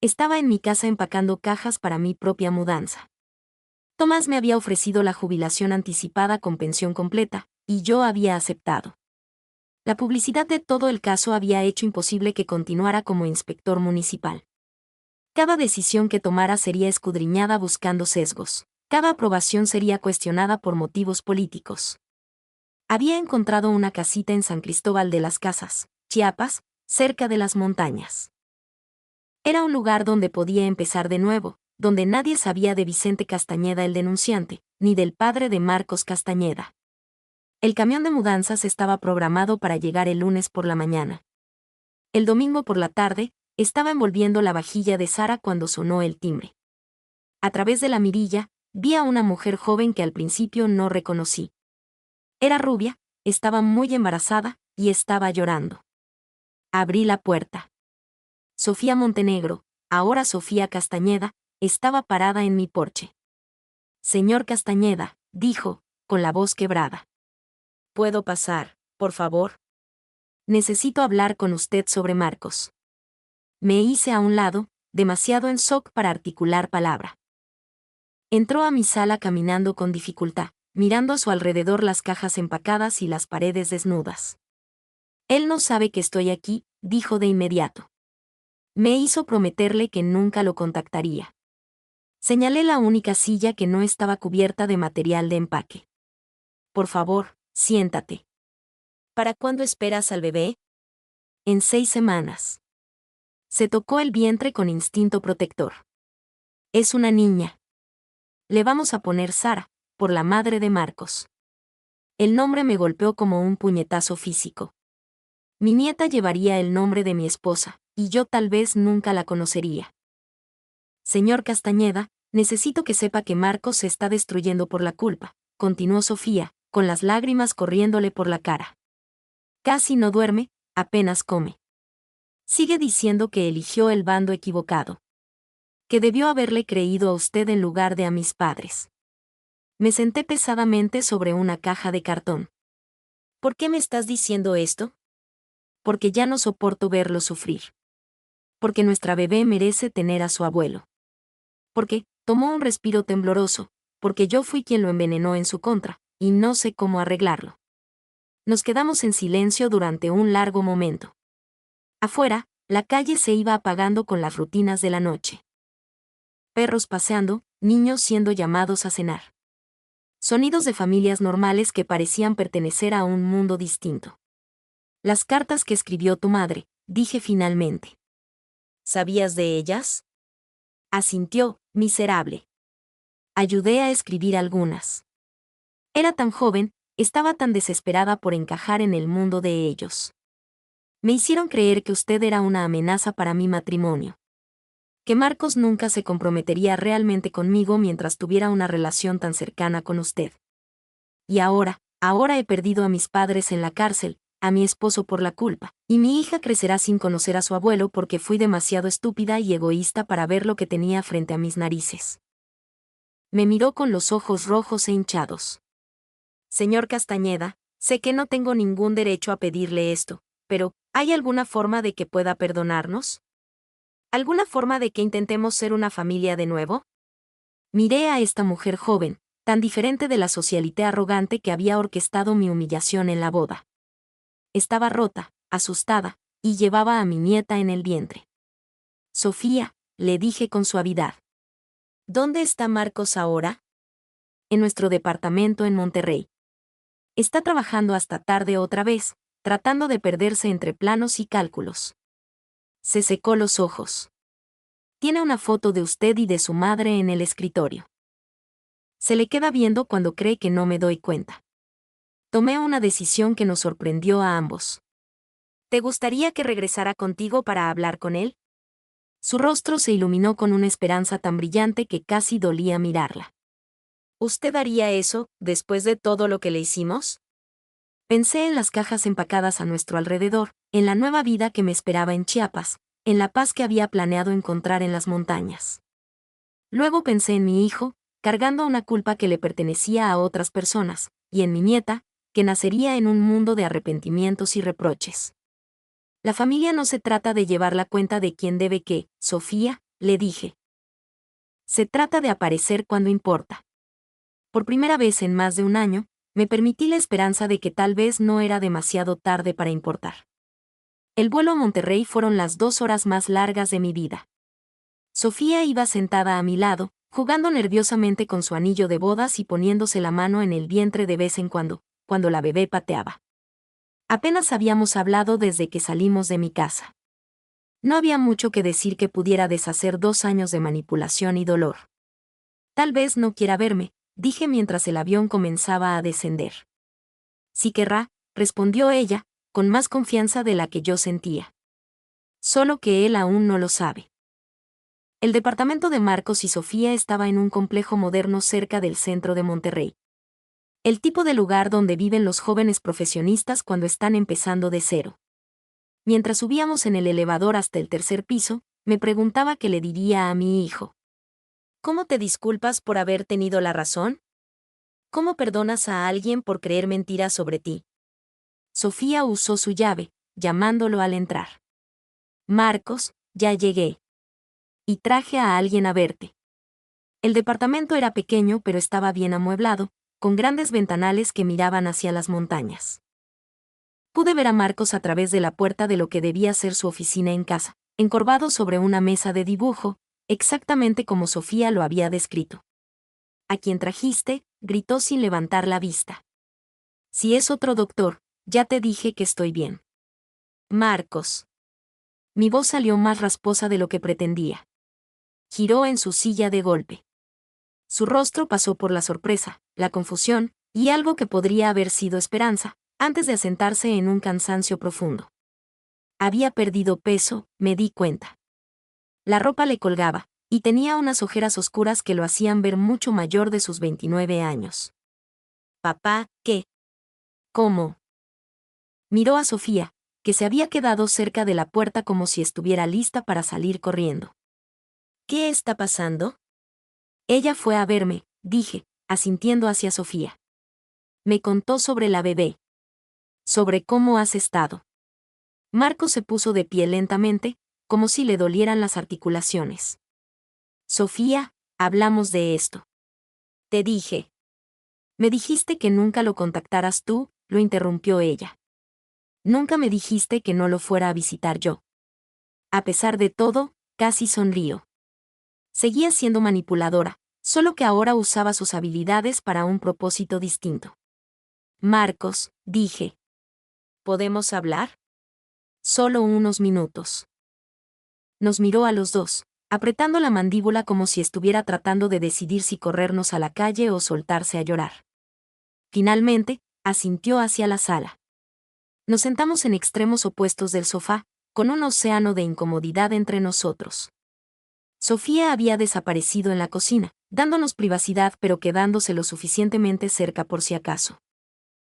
Estaba en mi casa empacando cajas para mi propia mudanza. Tomás me había ofrecido la jubilación anticipada con pensión completa, y yo había aceptado. La publicidad de todo el caso había hecho imposible que continuara como inspector municipal. Cada decisión que tomara sería escudriñada buscando sesgos. Cada aprobación sería cuestionada por motivos políticos. Había encontrado una casita en San Cristóbal de las Casas, Chiapas, cerca de las montañas. Era un lugar donde podía empezar de nuevo, donde nadie sabía de Vicente Castañeda el denunciante, ni del padre de Marcos Castañeda. El camión de mudanzas estaba programado para llegar el lunes por la mañana. El domingo por la tarde, estaba envolviendo la vajilla de Sara cuando sonó el timbre. A través de la mirilla, vi a una mujer joven que al principio no reconocí. Era rubia, estaba muy embarazada, y estaba llorando. Abrí la puerta. Sofía Montenegro, ahora Sofía Castañeda, estaba parada en mi porche. Señor Castañeda, dijo, con la voz quebrada. ¿Puedo pasar, por favor? Necesito hablar con usted sobre Marcos. Me hice a un lado, demasiado en shock para articular palabra. Entró a mi sala caminando con dificultad, mirando a su alrededor las cajas empacadas y las paredes desnudas. Él no sabe que estoy aquí, dijo de inmediato. Me hizo prometerle que nunca lo contactaría. Señalé la única silla que no estaba cubierta de material de empaque. Por favor, siéntate. ¿Para cuándo esperas al bebé? En 6 semanas. Se tocó el vientre con instinto protector. Es una niña. Le vamos a poner Sara, por la madre de Marcos. El nombre me golpeó como un puñetazo físico. Mi nieta llevaría el nombre de mi esposa, y yo tal vez nunca la conocería. Señor Castañeda, necesito que sepa que Marcos se está destruyendo por la culpa, continuó Sofía, con las lágrimas corriéndole por la cara. Casi no duerme, apenas come. Sigue diciendo que eligió el bando equivocado. Que debió haberle creído a usted en lugar de a mis padres. Me senté pesadamente sobre una caja de cartón. ¿Por qué me estás diciendo esto? Porque ya no soporto verlo sufrir. Porque nuestra bebé merece tener a su abuelo. Porque, tomó un respiro tembloroso, porque yo fui quien lo envenenó en su contra, y no sé cómo arreglarlo. Nos quedamos en silencio durante un largo momento. Afuera, la calle se iba apagando con las rutinas de la noche. Perros paseando, niños siendo llamados a cenar. Sonidos de familias normales que parecían pertenecer a un mundo distinto. Las cartas que escribió tu madre, dije finalmente. ¿Sabías de ellas? Asintió, miserable. Ayudé a escribir algunas. Era tan joven, estaba tan desesperada por encajar en el mundo de ellos. Me hicieron creer que usted era una amenaza para mi matrimonio. Que Marcos nunca se comprometería realmente conmigo mientras tuviera una relación tan cercana con usted. Y ahora he perdido a mis padres en la cárcel, a mi esposo por la culpa, y mi hija crecerá sin conocer a su abuelo porque fui demasiado estúpida y egoísta para ver lo que tenía frente a mis narices. Me miró con los ojos rojos e hinchados. Señor Castañeda, sé que no tengo ningún derecho a pedirle esto, pero, ¿hay alguna forma de que pueda perdonarnos? ¿Alguna forma de que intentemos ser una familia de nuevo? Miré a esta mujer joven, tan diferente de la socialité arrogante que había orquestado mi humillación en la boda. Estaba rota, asustada, y llevaba a mi nieta en el vientre. Sofía, le dije con suavidad. ¿Dónde está Marcos ahora? En nuestro departamento en Monterrey. Está trabajando hasta tarde otra vez, tratando de perderse entre planos y cálculos. Se secó los ojos. Tiene una foto de usted y de su madre en el escritorio. Se le queda viendo cuando cree que no me doy cuenta. Tomé una decisión que nos sorprendió a ambos. ¿Te gustaría que regresara contigo para hablar con él? Su rostro se iluminó con una esperanza tan brillante que casi dolía mirarla. ¿Usted haría eso, después de todo lo que le hicimos? Pensé en las cajas empacadas a nuestro alrededor, en la nueva vida que me esperaba en Chiapas, en la paz que había planeado encontrar en las montañas. Luego pensé en mi hijo, cargando una culpa que le pertenecía a otras personas, y en mi nieta, que nacería en un mundo de arrepentimientos y reproches. La familia no se trata de llevar la cuenta de quién debe qué, Sofía, le dije. Se trata de aparecer cuando importa. Por primera vez en más de un año, me permití la esperanza de que tal vez no era demasiado tarde para importar. El vuelo a Monterrey fueron las 2 horas más largas de mi vida. Sofía iba sentada a mi lado, jugando nerviosamente con su anillo de bodas y poniéndose la mano en el vientre de vez en cuando la bebé pateaba. Apenas habíamos hablado desde que salimos de mi casa. No había mucho que decir que pudiera deshacer 2 años de manipulación y dolor. Tal vez no quiera verme, dije mientras el avión comenzaba a descender. Sí querrá, respondió ella, con más confianza de la que yo sentía. Solo que él aún no lo sabe. El departamento de Marcos y Sofía estaba en un complejo moderno cerca del centro de Monterrey. El tipo de lugar donde viven los jóvenes profesionistas cuando están empezando de cero. Mientras subíamos en el elevador hasta el 3er piso, me preguntaba qué le diría a mi hijo. ¿Cómo te disculpas por haber tenido la razón? ¿Cómo perdonas a alguien por creer mentiras sobre ti? Sofía usó su llave, llamándolo al entrar. Marcos, ya llegué. Y traje a alguien a verte. El departamento era pequeño pero estaba bien amueblado, con grandes ventanales que miraban hacia las montañas. Pude ver a Marcos a través de la puerta de lo que debía ser su oficina en casa, encorvado sobre una mesa de dibujo, exactamente como Sofía lo había descrito. ¿A quién trajiste?, gritó sin levantar la vista. Si es otro doctor, ya te dije que estoy bien. Marcos. Mi voz salió más rasposa de lo que pretendía. Giró en su silla de golpe. Su rostro pasó por la sorpresa, la confusión, y algo que podría haber sido esperanza, antes de asentarse en un cansancio profundo. Había perdido peso, me di cuenta. La ropa le colgaba, y tenía unas ojeras oscuras que lo hacían ver mucho mayor de sus 29 años. Papá, ¿qué? ¿Cómo? Miró a Sofía, que se había quedado cerca de la puerta como si estuviera lista para salir corriendo. ¿Qué está pasando? Ella fue a verme, dije, asintiendo hacia Sofía. Me contó sobre la bebé. Sobre cómo has estado. Marco se puso de pie lentamente, como si le dolieran las articulaciones. Sofía, hablamos de esto. Te dije. Me dijiste que nunca lo contactaras tú, lo interrumpió ella. Nunca me dijiste que no lo fuera a visitar yo. A pesar de todo, casi sonrió. Seguía siendo manipuladora, solo que ahora usaba sus habilidades para un propósito distinto. Marcos, dije. ¿Podemos hablar? Solo unos minutos. Nos miró a los dos, apretando la mandíbula como si estuviera tratando de decidir si corrernos a la calle o soltarse a llorar. Finalmente, asintió hacia la sala. Nos sentamos en extremos opuestos del sofá, con un océano de incomodidad entre nosotros. Sofía había desaparecido en la cocina, dándonos privacidad pero quedándose lo suficientemente cerca por si acaso.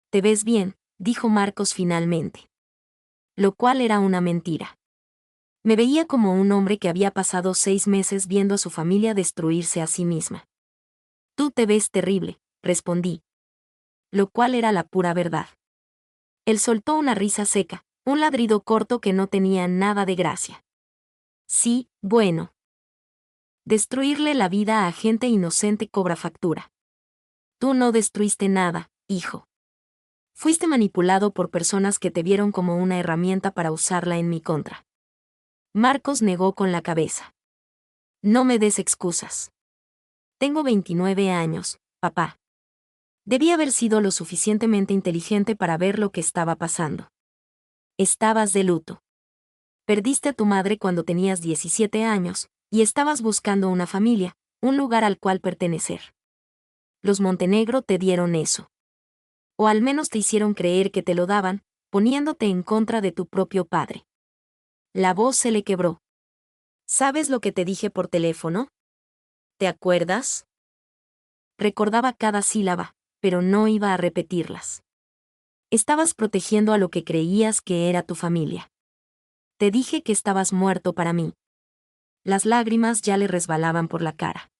«Te ves bien», dijo Marcos finalmente. Lo cual era una mentira. Me veía como un hombre que había pasado 6 meses viendo a su familia destruirse a sí misma. «Tú te ves terrible», respondí. Lo cual era la pura verdad. Él soltó una risa seca, un ladrido corto que no tenía nada de gracia. Sí, bueno. Destruirle la vida a gente inocente cobra factura. Tú no destruiste nada, hijo. Fuiste manipulado por personas que te vieron como una herramienta para usarla en mi contra. Marcos negó con la cabeza. No me des excusas. Tengo 29 años, papá. Debí haber sido lo suficientemente inteligente para ver lo que estaba pasando. Estabas de luto. Perdiste a tu madre cuando tenías 17 años, y estabas buscando una familia, un lugar al cual pertenecer. Los Montenegro te dieron eso. O al menos te hicieron creer que te lo daban, poniéndote en contra de tu propio padre. La voz se le quebró. ¿Sabes lo que te dije por teléfono? ¿Te acuerdas? Recordaba cada sílaba, pero no iba a repetirlas. Estabas protegiendo a lo que creías que era tu familia. Te dije que estabas muerto para mí. Las lágrimas ya le resbalaban por la cara.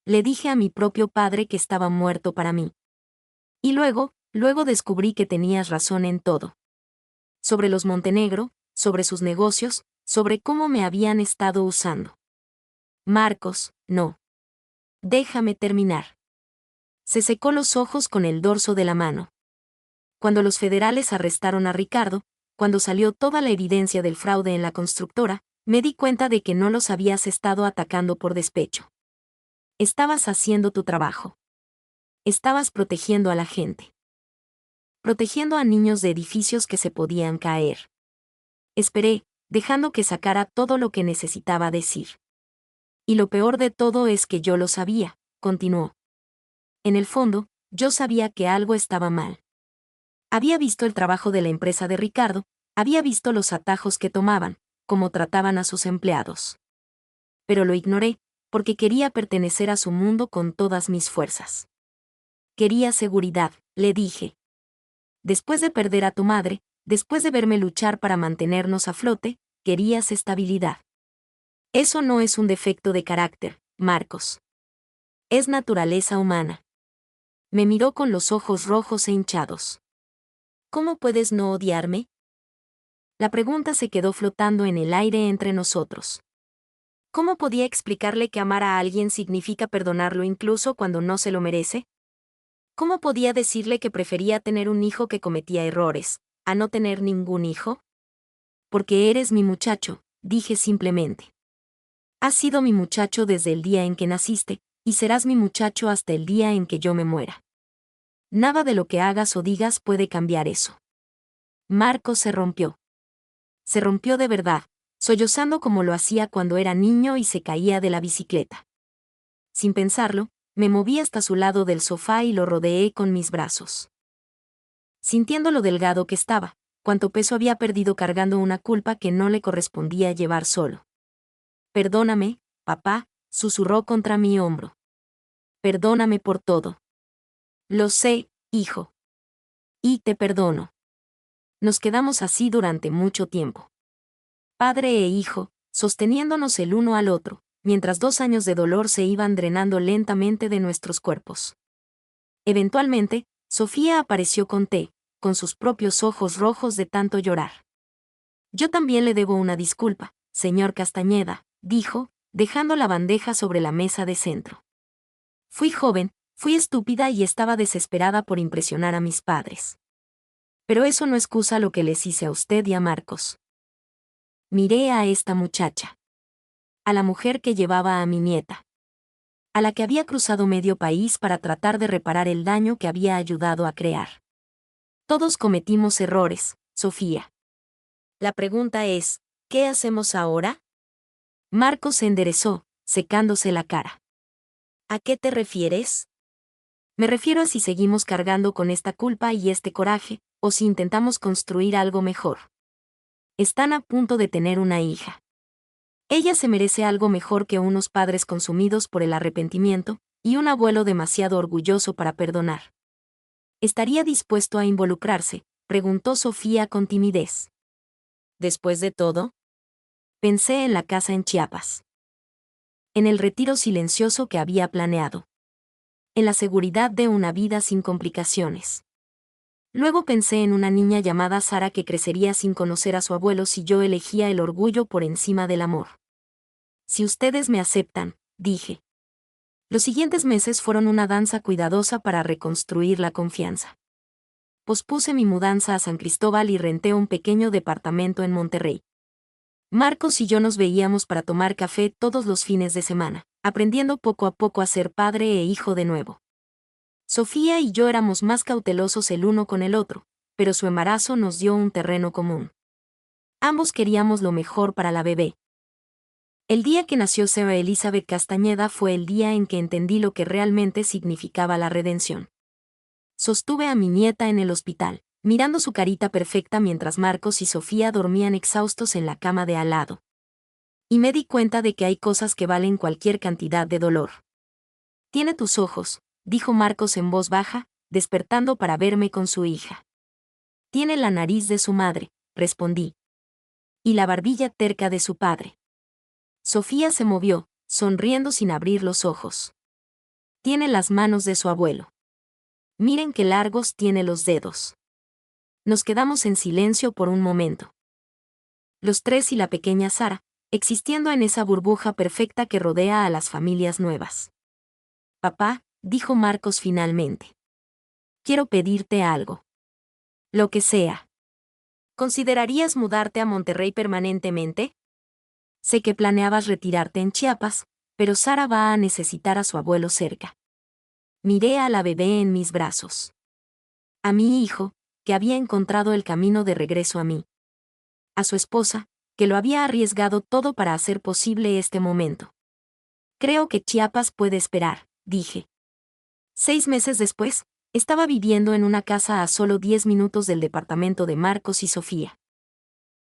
Le dije a mi propio padre que estaba muerto para mí. Y luego descubrí que tenías razón en todo. Sobre los Montenegro, sobre sus negocios, sobre cómo me habían estado usando. Marcos, no. Déjame terminar. Se secó los ojos con el dorso de la mano. Cuando los federales arrestaron a Ricardo, cuando salió toda la evidencia del fraude en la constructora, me di cuenta de que no los habías estado atacando por despecho. Estabas haciendo tu trabajo. Estabas protegiendo a la gente. Protegiendo a niños de edificios que se podían caer. Esperé, dejando que sacara todo lo que necesitaba decir. Y lo peor de todo es que yo lo sabía, continuó. En el fondo, yo sabía que algo estaba mal. Había visto el trabajo de la empresa de Ricardo, había visto los atajos que tomaban, cómo trataban a sus empleados. Pero lo ignoré, porque quería pertenecer a su mundo con todas mis fuerzas. Quería seguridad, le dije. Después de perder a tu madre, después de verme luchar para mantenernos a flote, querías estabilidad. Eso no es un defecto de carácter, Marcos. Es naturaleza humana. Me miró con los ojos rojos e hinchados. ¿Cómo puedes no odiarme? La pregunta se quedó flotando en el aire entre nosotros. ¿Cómo podía explicarle que amar a alguien significa perdonarlo incluso cuando no se lo merece? ¿Cómo podía decirle que prefería tener un hijo que cometía errores, a no tener ningún hijo? Porque eres mi muchacho, dije simplemente. Has sido mi muchacho desde el día en que naciste, y serás mi muchacho hasta el día en que yo me muera. Nada de lo que hagas o digas puede cambiar eso. Marcos se rompió. Se rompió de verdad, sollozando como lo hacía cuando era niño y se caía de la bicicleta. Sin pensarlo, me moví hasta su lado del sofá y lo rodeé con mis brazos. Sintiendo lo delgado que estaba, cuánto peso había perdido cargando una culpa que no le correspondía llevar solo. Perdóname, papá, susurró contra mi hombro. Perdóname por todo. Lo sé, hijo. Y te perdono. Nos quedamos así durante mucho tiempo. Padre e hijo, sosteniéndonos el uno al otro, mientras 2 años de dolor se iban drenando lentamente de nuestros cuerpos. Eventualmente, Sofía apareció con té, con sus propios ojos rojos de tanto llorar. Yo también le debo una disculpa, señor Castañeda, dijo, dejando la bandeja sobre la mesa de centro. Fui joven, fui estúpida y estaba desesperada por impresionar a mis padres. Pero eso no excusa lo que les hice a usted y a Marcos. Miré a esta muchacha. A la mujer que llevaba a mi nieta. A la que había cruzado medio país para tratar de reparar el daño que había ayudado a crear. Todos cometimos errores, Sofía. La pregunta es, ¿qué hacemos ahora? Marcos se enderezó, secándose la cara. ¿A qué te refieres? Me refiero a si seguimos cargando con esta culpa y este coraje, o si intentamos construir algo mejor. Están a punto de tener una hija. Ella se merece algo mejor que unos padres consumidos por el arrepentimiento, y un abuelo demasiado orgulloso para perdonar. ¿Estaría dispuesto a involucrarse?, preguntó Sofía con timidez. Después de todo, pensé en la casa en Chiapas. En el retiro silencioso que había planeado. En la seguridad de una vida sin complicaciones. Luego pensé en una niña llamada Sara que crecería sin conocer a su abuelo si yo elegía el orgullo por encima del amor. Si ustedes me aceptan, dije. Los siguientes meses fueron una danza cuidadosa para reconstruir la confianza. Pospuse mi mudanza a San Cristóbal y renté un pequeño departamento en Monterrey. Marcos y yo nos veíamos para tomar café todos los fines de semana, aprendiendo poco a poco a ser padre e hijo de nuevo. Sofía y yo éramos más cautelosos el uno con el otro, pero su embarazo nos dio un terreno común. Ambos queríamos lo mejor para la bebé. El día que nació Sarah Elizabeth Castañeda fue el día en que entendí lo que realmente significaba la redención. Sostuve a mi nieta en el hospital, mirando su carita perfecta mientras Marcos y Sofía dormían exhaustos en la cama de al lado. Y me di cuenta de que hay cosas que valen cualquier cantidad de dolor. Tiene tus ojos, dijo Marcos en voz baja, despertando para verme con su hija. Tiene la nariz de su madre, respondí. Y la barbilla terca de su padre. Sofía se movió, sonriendo sin abrir los ojos. Tiene las manos de su abuelo. Miren qué largos tiene los dedos. Nos quedamos en silencio por un momento. Los tres y la pequeña Sara, existiendo en esa burbuja perfecta que rodea a las familias nuevas. Papá, dijo Marcos finalmente. Quiero pedirte algo. Lo que sea. ¿Considerarías mudarte a Monterrey permanentemente? Sé que planeabas retirarte en Chiapas, pero Sara va a necesitar a su abuelo cerca. Miré a la bebé en mis brazos. A mi hijo, que había encontrado el camino de regreso a mí. A su esposa, que lo había arriesgado todo para hacer posible este momento. Creo que Chiapas puede esperar, dije. 6 meses después, estaba viviendo en una casa a solo 10 minutos del departamento de Marcos y Sofía.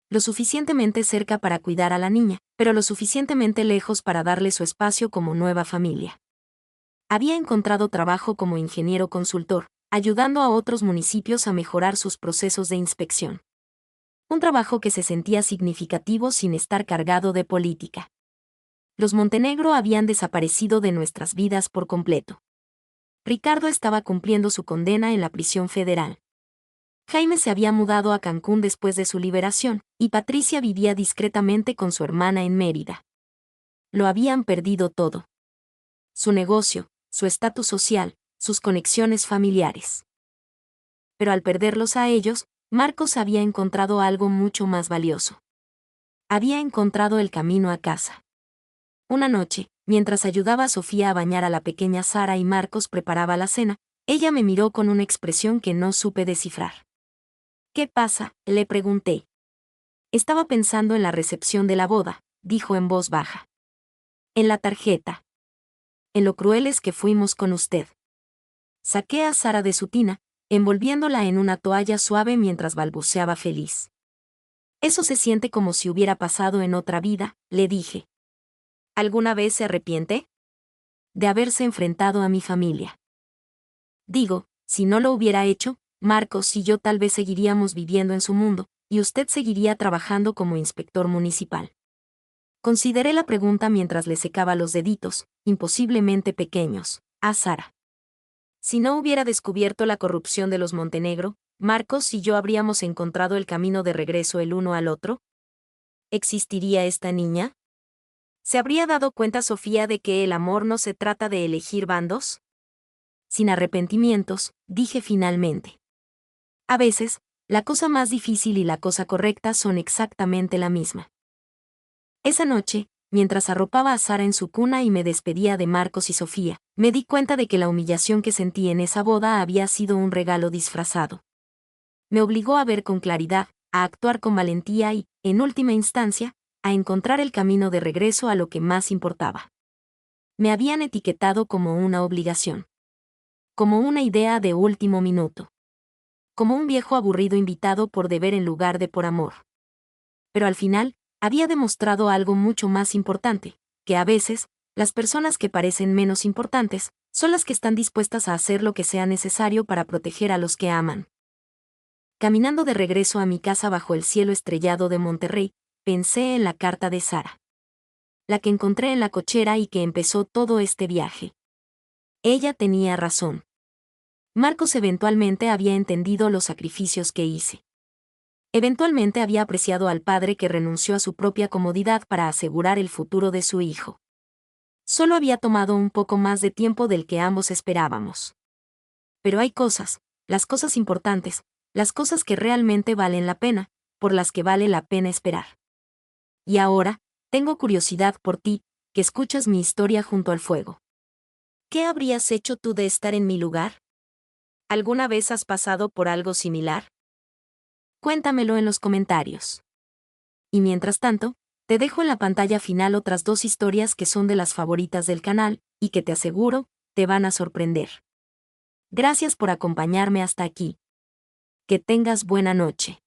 Lo suficientemente cerca para cuidar a la niña, pero lo suficientemente lejos para darle su espacio como nueva familia. Había encontrado trabajo como ingeniero consultor, ayudando a otros municipios a mejorar sus procesos de inspección. Un trabajo que se sentía significativo sin estar cargado de política. Los Montenegro habían desaparecido de nuestras vidas por completo. Ricardo estaba cumpliendo su condena en la prisión federal. Jaime se había mudado a Cancún después de su liberación, y Patricia vivía discretamente con su hermana en Mérida. Lo habían perdido todo. Su negocio, su estatus social, sus conexiones familiares. Pero al perderlos a ellos, Marcos había encontrado algo mucho más valioso. Había encontrado el camino a casa. Una noche, mientras ayudaba a Sofía a bañar a la pequeña Sara y Marcos preparaba la cena, ella me miró con una expresión que no supe descifrar. ¿Qué pasa?, le pregunté. Estaba pensando en la recepción de la boda, dijo en voz baja. En la tarjeta. En lo crueles que fuimos con usted. Saqué a Sara de su tina, envolviéndola en una toalla suave mientras balbuceaba feliz. Eso se siente como si hubiera pasado en otra vida, le dije. ¿Alguna vez se arrepiente? De haberse enfrentado a mi familia. Digo, si no lo hubiera hecho, Marcos y yo tal vez seguiríamos viviendo en su mundo, y usted seguiría trabajando como inspector municipal. Consideré la pregunta mientras le secaba los deditos, imposiblemente pequeños, a Sara. Si no hubiera descubierto la corrupción de los Montenegro, Marcos y yo habríamos encontrado el camino de regreso el uno al otro. ¿Existiría esta niña? ¿Se habría dado cuenta Sofía de que el amor no se trata de elegir bandos? Sin arrepentimientos, dije finalmente. A veces, la cosa más difícil y la cosa correcta son exactamente la misma. Esa noche, mientras arropaba a Sara en su cuna y me despedía de Marcos y Sofía, me di cuenta de que la humillación que sentí en esa boda había sido un regalo disfrazado. Me obligó a ver con claridad, a actuar con valentía y, en última instancia, a encontrar el camino de regreso a lo que más importaba. Me habían etiquetado como una obligación. Como una idea de último minuto. Como un viejo aburrido invitado por deber en lugar de por amor. Pero al final, había demostrado algo mucho más importante, que a veces, las personas que parecen menos importantes, son las que están dispuestas a hacer lo que sea necesario para proteger a los que aman. Caminando de regreso a mi casa bajo el cielo estrellado de Monterrey, pensé en la carta de Sara. La que encontré en la cochera y que empezó todo este viaje. Ella tenía razón. Marcos eventualmente había entendido los sacrificios que hice. Eventualmente había apreciado al padre que renunció a su propia comodidad para asegurar el futuro de su hijo. Solo había tomado un poco más de tiempo del que ambos esperábamos. Pero hay cosas, las cosas importantes, las cosas que realmente valen la pena, por las que vale la pena esperar. Y ahora, tengo curiosidad por ti, que escuchas mi historia junto al fuego. ¿Qué habrías hecho tú de estar en mi lugar? ¿Alguna vez has pasado por algo similar? Cuéntamelo en los comentarios. Y mientras tanto, te dejo en la pantalla final otras 2 historias que son de las favoritas del canal, y que te aseguro, te van a sorprender. Gracias por acompañarme hasta aquí. Que tengas buena noche.